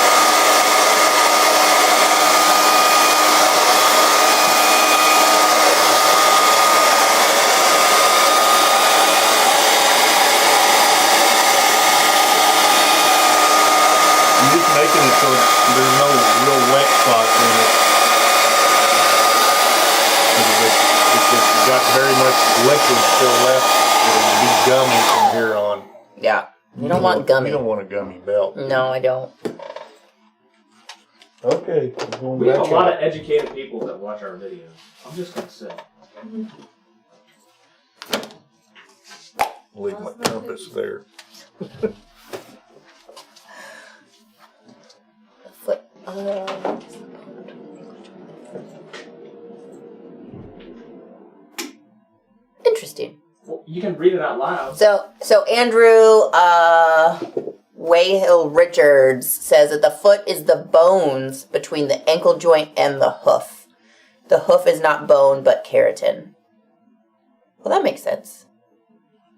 I'm just making it so there's no real wet spots in it. If it's got very much liquid still left, it'll be gummy from here on. Yeah. You don't want gummy. You don't want a gummy belt. No, I don't. Okay. We have a lot of educated people that watch our videos. I'm just gonna say. Leave my compass there. The foot. Interesting. Well, you can read it out loud. So Andrew Wayhill Richards says that the foot is the bones between the ankle joint and the hoof. The hoof is not bone but keratin. Well, that makes sense.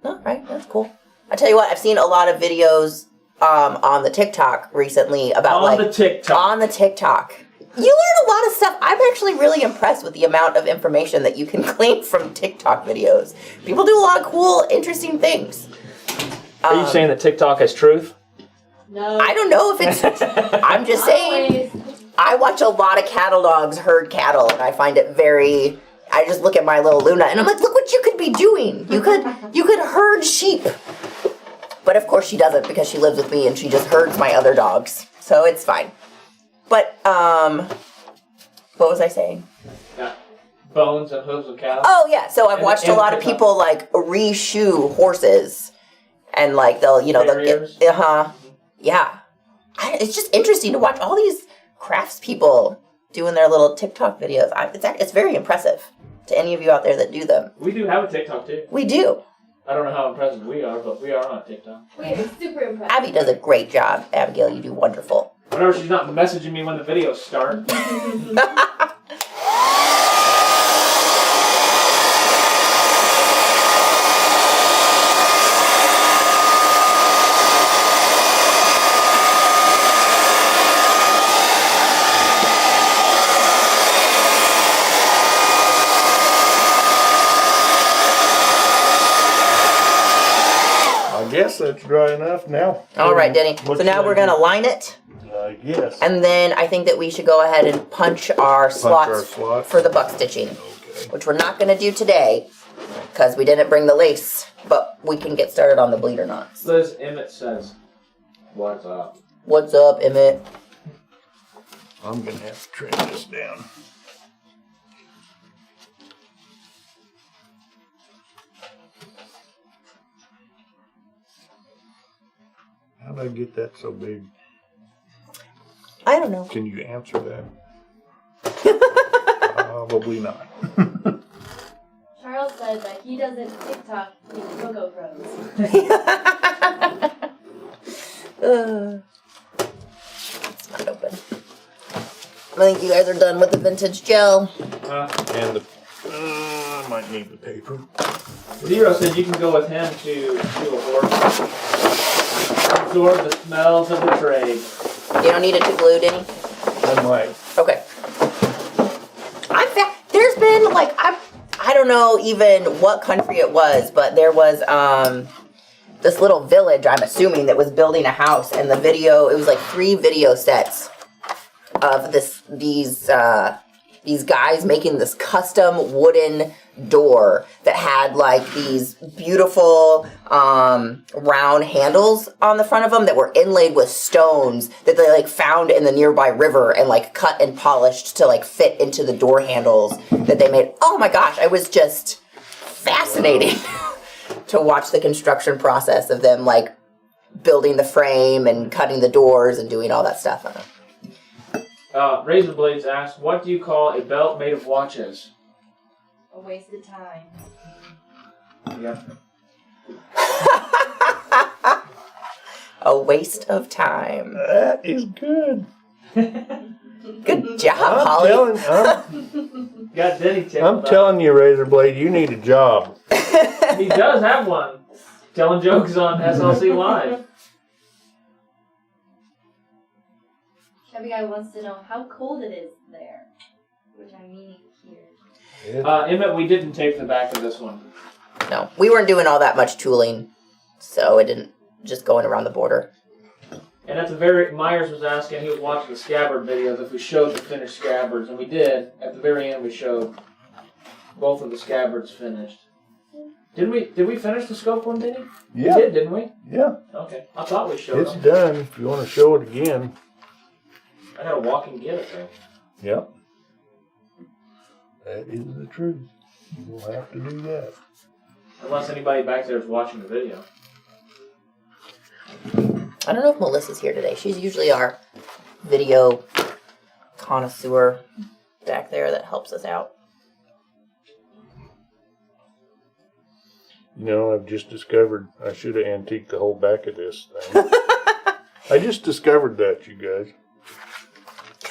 All right, that's cool. I tell you what, I've seen a lot of videos on the TikTok recently about On the TikTok. You learn a lot of stuff. I'm actually really impressed with the amount of information that you can glean from TikTok videos. People do a lot of cool, interesting things. Are you saying that TikTok has truth? No. I don't know if it's. I'm just saying. Always. I watch a lot of cattle dogs herd cattle, and I find it very. I just look at my little Luna, and I'm like, look what you could be doing. You could herd sheep. But of course she doesn't because she lives with me, and she just herds my other dogs, so it's fine. But what was I saying? Yeah. Bones and hooves of cattle. Oh yeah, so I've And- watched a and lot of TikTok. people like reshoe horses, and like they'll Farriers. get yeah. It's just interesting to watch all these craftspeople doing their little TikTok videos. It's very impressive to any of you out there that do them. We do have a TikTok too. We do. I don't know how impressive we are, but we are on TikTok. We're super impressed. Abby does a great job. Abigail, you do wonderful. Whenever she's not messaging me when the videos start. I guess that's dry enough now. All right, Denny. What So now should we're I gonna do? line it, I guess. and then I think that we should go ahead and punch our slots slots. for the buck stitching, Okay. which we're not gonna do today because we didn't bring the lace, but we can get started on the bleeder knots. Liz Emmett says, What's up? What's up, Emmett? I'm going to have to trim this down. How did I get that so big? I don't know. Can you answer that? Probably not. Charles said that he doesn't TikTok in Cocoa Bros. It's not open. I think you guys are done with the vintage gel. And the I might need the paper. Zero said you can go with him to a horse. Absorb the smells of the trade. You don't need it to glue, Denny? I might. Okay. There's been like I don't know even what country it was, but there was this little village, I'm assuming, that was building a house, and the video, it was like 3 video sets of these guys making this custom wooden door that had like these beautiful round handles on the front of them that were inlaid with stones that they like found in the nearby river and like cut and polished to like fit into the door handles that they made. Oh my gosh, I was just fascinating to watch the construction process of them like building the frame and cutting the doors and doing all that stuff. Razor Blades asks, what do you call a belt made of watches? A waste of time. Yeah. A waste of time. That is good. Good job, Holly. Got Denny tickled I'm telling you, Razor Blade, you need a job. He does have one. Telling jokes on SLC Live. Chubby Guy wants to know how cold it is there, which I'm meaning here. Emmett, we didn't tape the back of this one. No, we weren't doing all that much tooling, so it didn't just going around the border. And at the very, Myers was asking, he was watching the scabbard videos, if we showed the finished scabbards, and we did. At the very end, we showed both of the scabbards finished. Did we finish the scope one, didn't we? Yeah. We did, didn't we? Yeah. Okay. I thought we showed It's them. done. If you want to show it again. I gotta walk and get it, though. Yep. That is the truth. You will have to do that. Unless anybody back there is watching the video. I don't know if Melissa's here today. She's usually our video connoisseur back there that helps us out. You know, I've just discovered I should have antiqued the whole back of this thing. I just discovered that, you guys.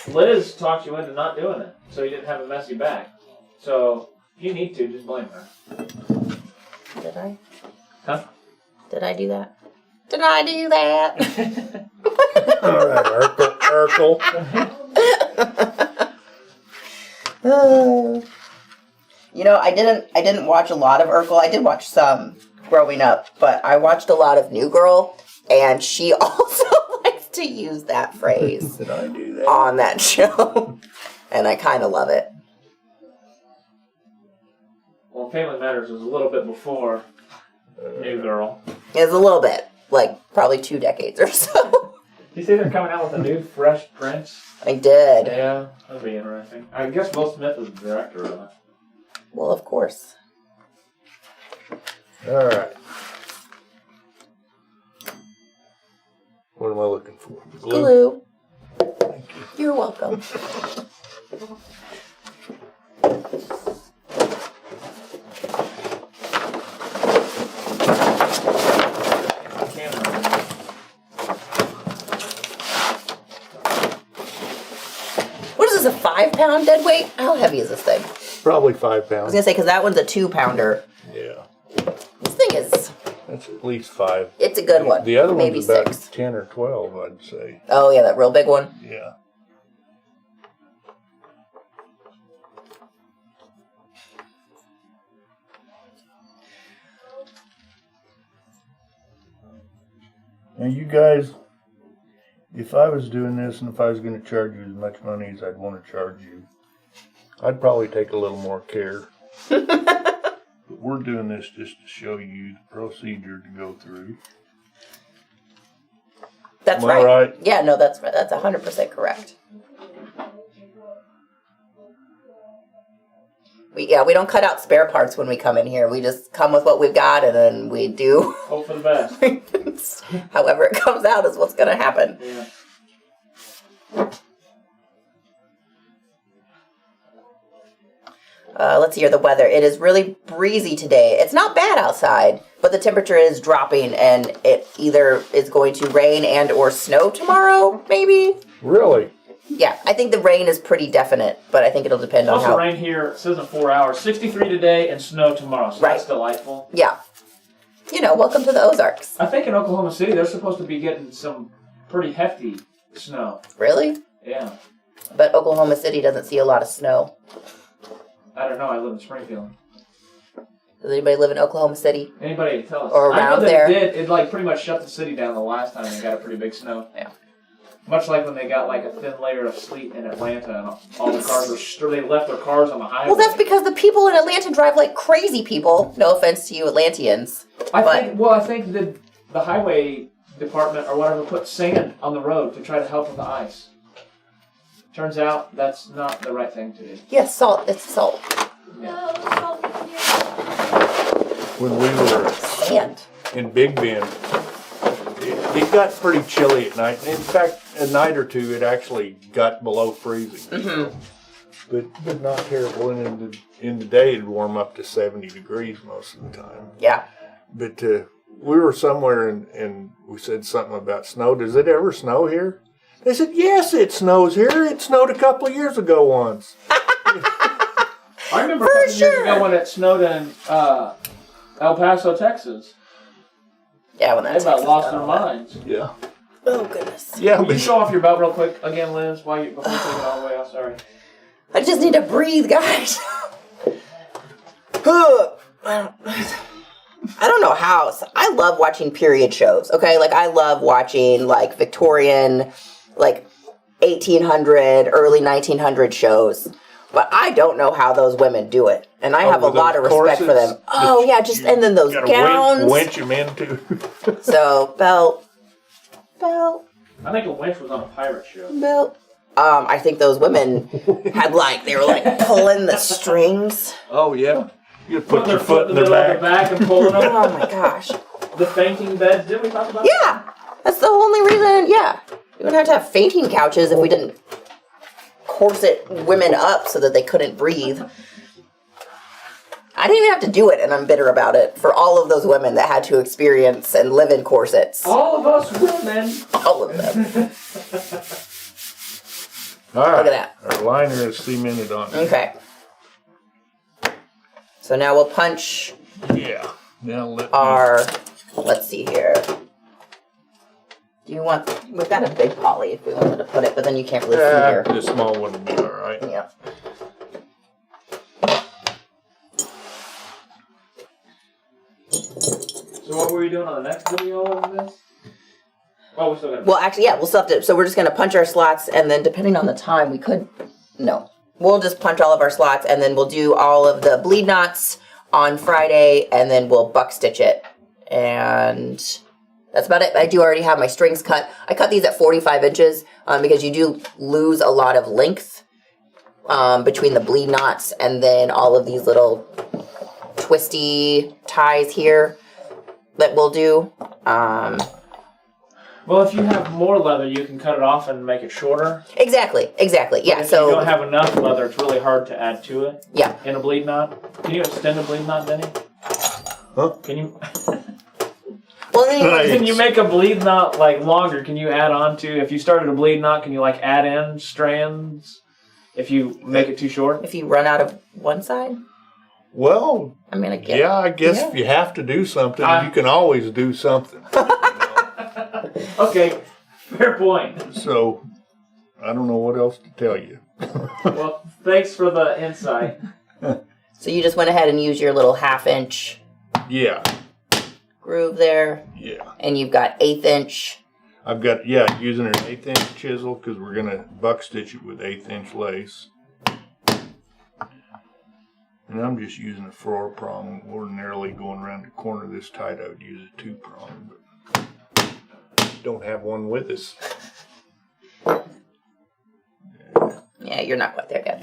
Liz talked you into not doing it, so you didn't have a messy back. So, if you need to, just blame her. Did I? Huh? Did I do that? Did I do that? All right, Urkel. You know, I didn't watch a lot of Urkel. I did watch some growing up, but I watched a lot of New Girl, and she also likes to use that phrase Did I do that? on that show, and I kind of love it. Well, Family Matters was a little bit before New Girl. It's a little bit, like probably 2 decades or so. Do you see they're coming out with a new Fresh Prince? I did. Yeah, that'd be interesting. I guess Will Smith is the director of it. Well, of course. All right. What am I looking for? Glue. Thank you. You're welcome. What is this, a 5-pound dead weight? How heavy is this thing? Probably 5 I was pounds. gonna say, because that one's a 2-pounder. Yeah. This thing is, That's at least 5. it's a good one. The other maybe one's about 6. 10 or 12, I'd say. Oh yeah, that real big one. Yeah. Now you guys, if I was doing this and if I was going to charge you as much money as I'd want to charge you, I'd probably take a little more care. But we're doing this just to show you the procedure to go through. That's Am I right. right? Yeah, no, that's right. That's 100% correct. We don't cut out spare parts when we come in here. We just come with what we've got, and then we do. Hope for the best. However it comes out is what's going to happen. Yeah. Let's see here, the weather. It is really breezy today. It's not bad outside, but the temperature is dropping, and it either is going to rain and or snow tomorrow, maybe? Really? Yeah, I think the rain is pretty definite, but I think it'll depend on Supposed how... to rain here, it says in 4 hours. 63 today and snow tomorrow, so Right. that's delightful. Yeah. You know, welcome to the Ozarks. I think in Oklahoma City they're supposed to be getting some pretty hefty snow. Really? Yeah. But Oklahoma City doesn't see a lot of snow. I don't know, I live in Springfield. Does anybody live in Oklahoma City? Anybody tell us? Or I know around that there. it did. It like pretty much shut the city down the last time they got a pretty big snow. Yeah. Much like when they got like a thin layer of sleet in Atlanta and all the cars were they left their cars on the highway. Well, that's because the people in Atlanta drive like crazy people. No offense to you Atlanteans. I think the highway department or whatever put sand on the road to try to help with the ice. Turns out that's not the right thing to do. Yes, salt. It's salt. Yeah. No, salt in here. When we were Sand. in Big Bend, it got pretty chilly at night. In fact, a night or two, it actually got below freezing. Mm-hmm. But not terrible. And in the day, it'd warm up to 70 degrees most of the time. Yeah. But we were somewhere and we said something about snow. Does it ever snow here? They said, yes, it snows here. It snowed a couple of years ago once. I remember a couple years ago when it snowed in El Paso, Texas. Yeah, when They that's about lost their minds. Yeah. Oh, goodness. Yeah, Can you but show off your belt real quick again, Liz, before you take it all the way off? Sorry. I just need to breathe, guys. I don't know how. I love watching period shows, okay? Like, I love watching, like, Victorian, like, 1800, early 1900 shows. But I don't know how those women do it. And I have a with lot of those respect for them. corsets Oh, that yeah, just, and then those gotta gowns. winch them into. So, belt. I think a winch was on a pirate show. I think those women had, like, they were, like, pulling the strings. Oh, yeah. You Put your foot in the their middle of the back. back and pull it up. Oh, my gosh. The fainting beds. Didn't we talk about Yeah, that's the only reason. Yeah, we wouldn't have to have fainting couches if we didn't corset women up so that they couldn't breathe. I didn't even have to do it, and I'm bitter about it for all of those women that had to experience and live in corsets. all of us women? All of them. All right. Look at Our liner is cemented on. Okay. So now we'll punch Yeah. Now let our. Let's see here. Do you want? We've got a big poly if we wanted to put it, but then you can't really see here. the small one would be all right. Yeah. So what were we doing on the next video of this? Oh, we still got. Well, actually, yeah, we'll still have to. So we're just going to punch our slots, and then depending on the time, we could. No. We'll just punch all of our slots, and then we'll do all of the bleed knots on Friday, and then we'll buck stitch it. And that's about it. I do already have my strings cut. I cut these at 45 inches because you do lose a lot of length between the bleed knots and then all of these little twisty ties here that we'll do. Well, if you have more leather, you can cut it off and make it shorter. Exactly. Yeah. If So you don't have enough leather, it's really hard to add to it. Yeah. In a bleed knot. Can you extend a bleed knot, Denny? Huh? Can you? Well, then Nice. Can you make a bleed knot like longer? Can you add on to? If you started a bleed knot, can you like add in strands? If you make it too short. if you run out of one side, Well, I mean, I get. yeah, I guess Yeah. if you have to do something, I- you can always do something. Okay, fair point. So, I don't know what else to tell you. Well, thanks for the insight. So you just went ahead and used your little 1/2 inch Yeah, groove there, yeah. and you've got 1/8 inch. I've got, using an 1/8 inch chisel because we're going to buck stitch it with 1/8 inch lace. And I'm just using a 4-prong. Ordinarily going around the corner this tight, I would use a 2-prong. But just don't have one with us. Yeah, you're not quite there yet.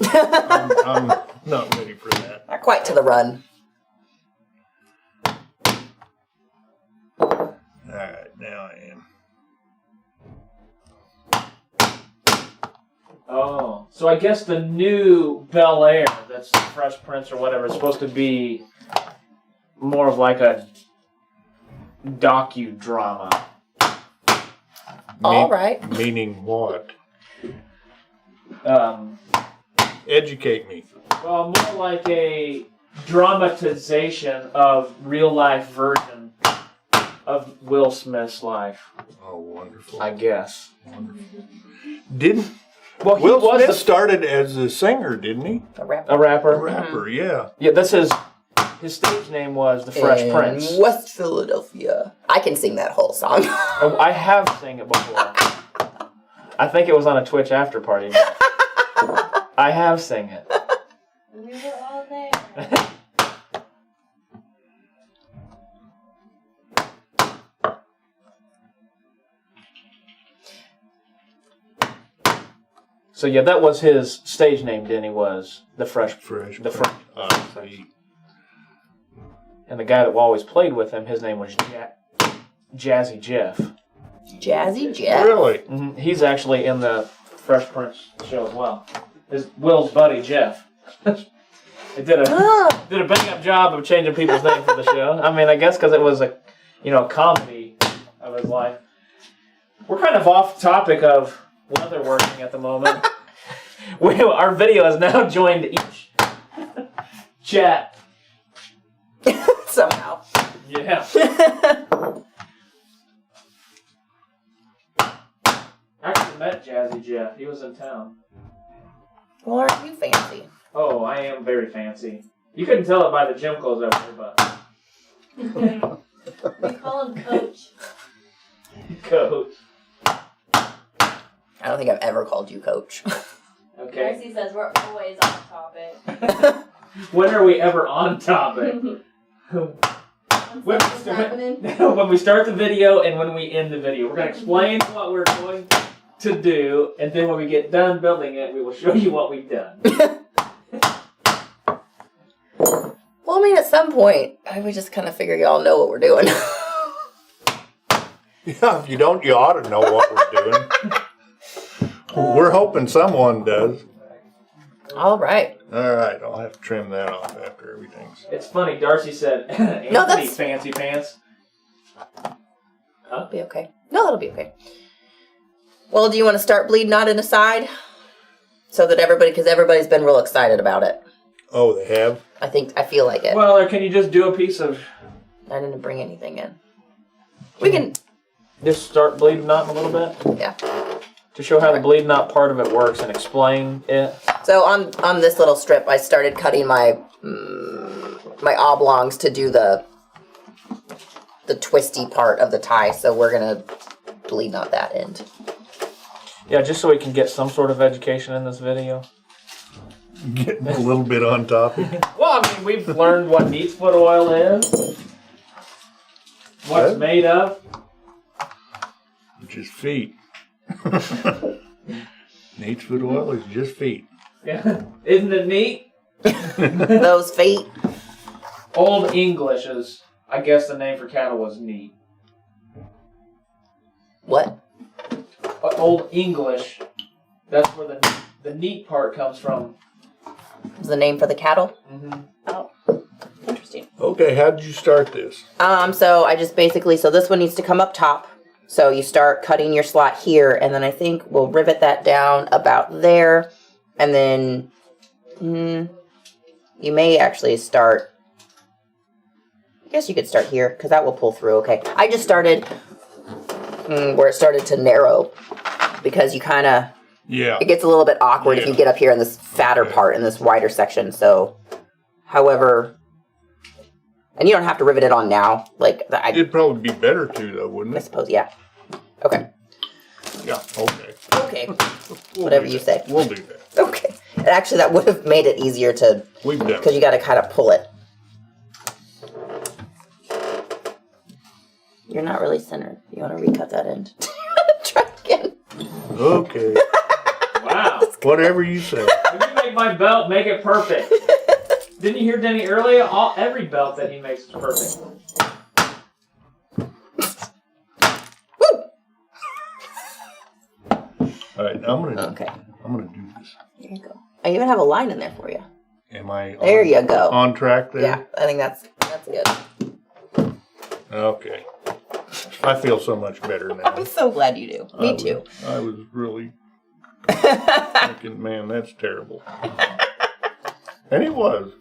I'm not ready for that. Not quite to the run. All right, now I am. Oh, so I guess the new Bel Air, that's the Fresh Prince or whatever, is supposed to be more of like a docudrama. All right. Meaning what? Educate me. Well, more like a dramatization of real life version of Will Smith's life. Oh, wonderful. I guess. Wonderful. Didn't Well, he Will was Smith started as a singer, didn't he? A rapper. a rapper. A rapper, yeah. Yeah, that's his stage name was the Fresh In Prince. West Philadelphia. I can sing that whole song. Oh, I have sang it before. I think it was on a Twitch after party. I have sang it. We were all there. So yeah, that was his stage name. Denny was the Fresh. The Fresh. see. And the guy that always played with him, his name was Jazzy Jeff. Jazzy Jeff. Really? Mm-hmm. He's actually in the Fresh Prince show as well. His Will's buddy Jeff. It did a bang up job of changing people's names for the show. I mean, I guess because it was a comedy of his life. We're kind of off topic of leatherworking at the moment. Our video has now joined each chat. Somehow. Yeah. I actually met Jazzy Jeff. He was in town. Well, aren't you fancy? Oh, I am very fancy. You couldn't tell it by the gym clothes I wear, but... We call him Coach. Coach. I don't think I've ever called you Coach. Okay. Darcy says we're always on topic. When are we ever on topic? When something's happening. When we start the video and when we end the video. We're going to explain what we're going to do, and then when we get done building it, we will show you what we've done. Well, I mean, at some point, we just kind of figure y'all know what we're doing. Yeah, if you don't, you ought to know what we're doing. We're hoping someone does. All right. All right, I'll have to trim that off after everything's... It's funny, Darcy said, Anthony, No, that's- fancy pants. That'll be okay. No, that'll be okay. Well, do you want to start bleeding out in the side? So that because everybody's been real excited about it. Oh, they have? I feel like it. Well, or can you just do a piece of... I didn't bring anything in. We can... Just start bleeding knot a little bit? Yeah. To show how the bleed knot part of it works and explain it. So on this little strip, I started cutting my my oblongs to do the twisty part of the tie. So we're gonna bleed knot that end. Yeah, just so we can get some sort of education in this video. Getting a little bit on topic. Well, I mean, we've learned what Neatsfoot oil is, what it's made of. Just feet. Neatsfoot oil is just feet. Yeah. Isn't it neat? Those feet. Old English is, I guess the name for cattle was neat. What? Old English, that's where the neat part comes from. Is the name for the cattle? Mm-hmm. Oh, interesting. Okay, how did you start this? So I just basically, so this one needs to come up top. So you start cutting your slot here, and then I think we'll rivet that down about there. And then you may actually start, I guess you could start here, because that will pull through, okay. I just started where it started to narrow, because you kind of, it gets a little bit awkward if you get up here in this fatter part, in this wider section. So, however, and you don't have to rivet it on now. Like It'd probably be better to, though, wouldn't I it? suppose, yeah. Okay. Yeah, okay. Okay. Whatever you say. We'll do that. Okay. And actually, that would have made it easier to, We've done because you got to kind of pull it. You're not really centered. You want to recut that end? Try again. Okay. Wow. Whatever you say. If you make my belt, make it perfect. Didn't you hear Denny earlier? Every belt that he makes is perfect. All right, now I'm gonna do this. There you go. I even have a line in there for you. Am I There you go. on track there? Yeah, I think that's good. Okay. I feel so much better now. I'm so glad you do. Me too. I was really thinking, man, that's terrible. And it was.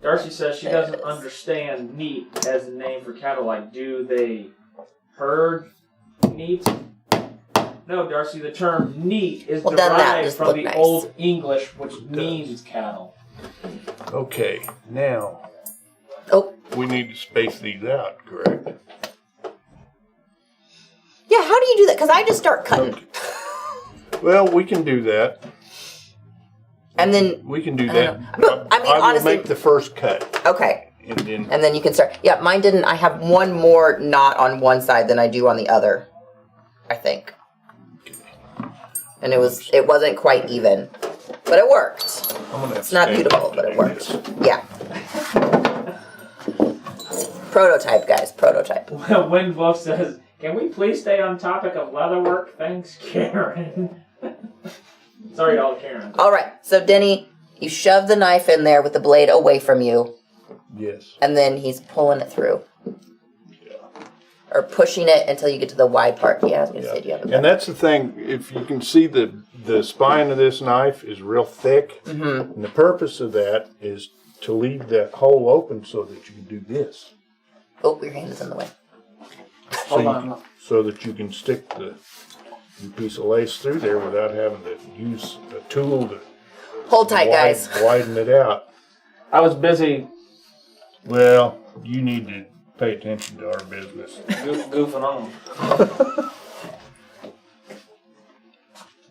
Darcy says she doesn't understand neat as a name for cattle. Like, do they herd neat? No, Darcy, the term neat is derived from the Old English, which means cattle. Okay, now we need to space these out, correct? Yeah, how do you do that? Because I just start cutting. Okay. Well, we can do that. And then we can do that. But, I mean, I honestly, will make the first cut. Okay. And then you can start. Yeah, mine didn't. I have one more knot on one side than I do on the other, I think. And it wasn't quite even, but it worked. It's not beautiful, but it worked. Yeah. Prototype, guys. Prototype. Windwolf says, "Can we please stay on topic of leatherwork? Thanks, Karen." Sorry to all Karen. All right. So, Denny, you shove the knife in there with the blade away from you. Yes. And then he's pulling it through. Or pushing it until you get to the wide part. Yeah, I was going to say, do you have a And that's the thing. If you can see the spine of this knife is real thick. Mm-hmm. And the purpose of that is to leave that hole open so that you can do this. Oh, your hand is in the way. So that you can stick the piece of lace through there without having to use a tool to hold tight, guys. Widen it out. I was busy. Well, you need to pay attention to our business. Goofing on.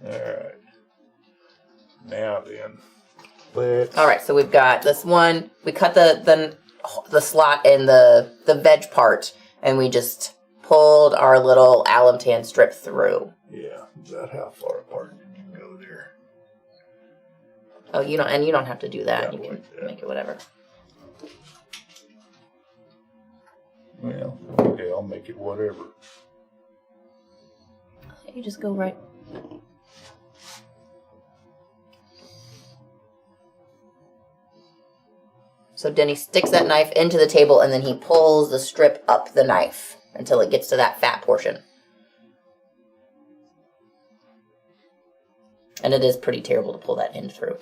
All right. Now then, let's. All right, so we've got this one. We cut the slot in the veg part, and we just pulled our little alum strip through. Yeah, about how far apart did you go there? Oh, you don't have to do that. Yeah, You can like that. make it whatever. Well, okay, I'll make it whatever. You just go right. So Denny sticks that knife into the table, and then he pulls the strip up the knife until it gets to that fat portion. And it is pretty terrible to pull that end through.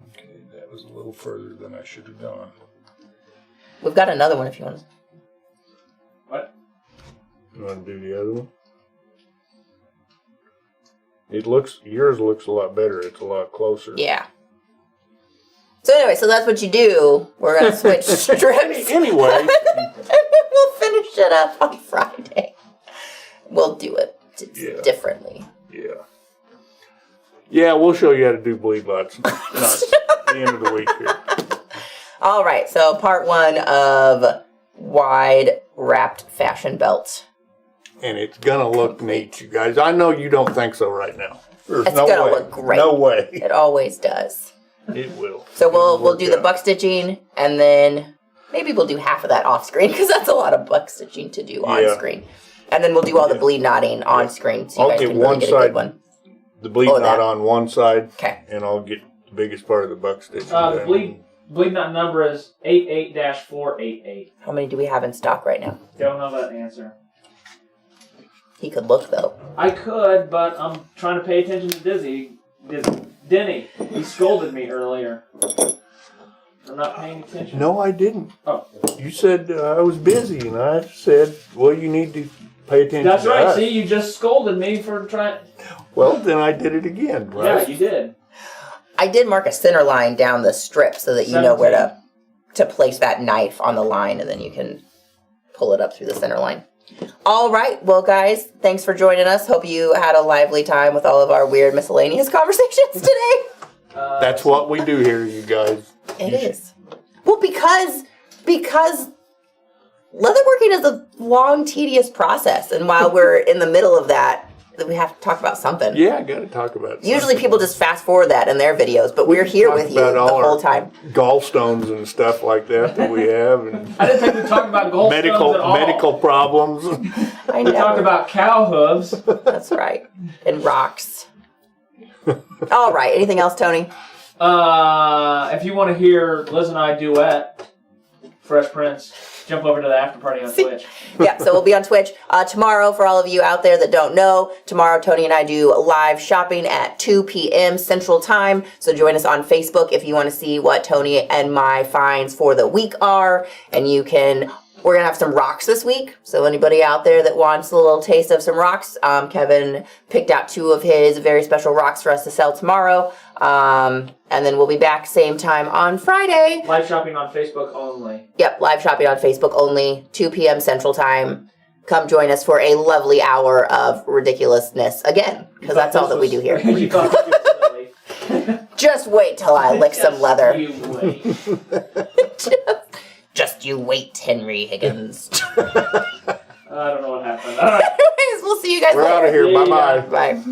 Okay, that was a little further than I should have gone. We've got another one if you want to. What? You want to do the other one? Yours looks a lot better. It's a lot closer. Yeah. So anyway, so that's what you do. We're going to switch strips. Anyway. We'll finish it up on Friday. We'll do it differently. Yeah. Yeah, we'll show you how to do bleed lots. Not the end of the week here. All right, so part one of wide wrapped fashion belt. And it's going to look neat, you guys. I know you don't think so right now. There's It's no going to way. look great. No way. It always does. It will. So we'll do the buck stitching, and then maybe we'll do half of that off screen because that's a lot of buck stitching to do on screen. And then we'll do all the bleed knotting on screen, so you guys can really get a good one. The bleed knot on one side. Okay. And I'll get the biggest part of the buck stitching. The bleed knot number is 88-488. How many do we have in stock right now? Don't know that answer. He could look though. I could, but I'm trying to pay attention to Denny. He scolded me earlier for not paying attention. No, I didn't. Oh. You said I was busy, and I said, well, you need to pay attention That's to right. us. See, you just scolded me for trying. Well, then I did it again, right? Yeah, you did. I did mark a center line down the strip so that you know where to place that knife on the line, and then you can pull it up through the center line. All right. Well, guys, thanks for joining us. Hope you had a lively time with all of our weird miscellaneous conversations today. That's what we do here, you guys. It is. Well, because leatherworking is a long, tedious process, and while we're in the middle of that, we have to talk about something. Yeah, I got to talk about it. Usually people just fast forward that in their videos, but we're here with you the whole time. Gallstones and stuff like that we have. And I didn't think we talked about gallstones at all. medical problems. I We know. talked about cow hooves. That's right. And rocks. All right. Anything else, Tony? If you want to hear Liz and I duet Fresh Prince, jump over to the after party on Twitch. Yeah, so we'll be on Twitch. Tomorrow, for all of you out there that don't know, tomorrow Tony and I do live shopping at 2 p.m. Central Time. So join us on Facebook if you want to see what Tony and my finds for the week are. And you can... We're going to have some rocks this week. So anybody out there that wants a little taste of some rocks, Kevin picked out 2 of his very special rocks for us to sell tomorrow. And then we'll be back same time on Friday. Live shopping on Facebook only. Yep, live shopping on Facebook only, 2 p.m. Central Time. Come join us for a lovely hour of ridiculousness again, because that's all that we do here. You thought this was silly. Just wait till I lick some leather. You wait. Just you wait, Henry Higgins. I don't know what happened. All right. Anyways, we'll see you guys We're later. out of here. Yeah. Bye-bye. Bye.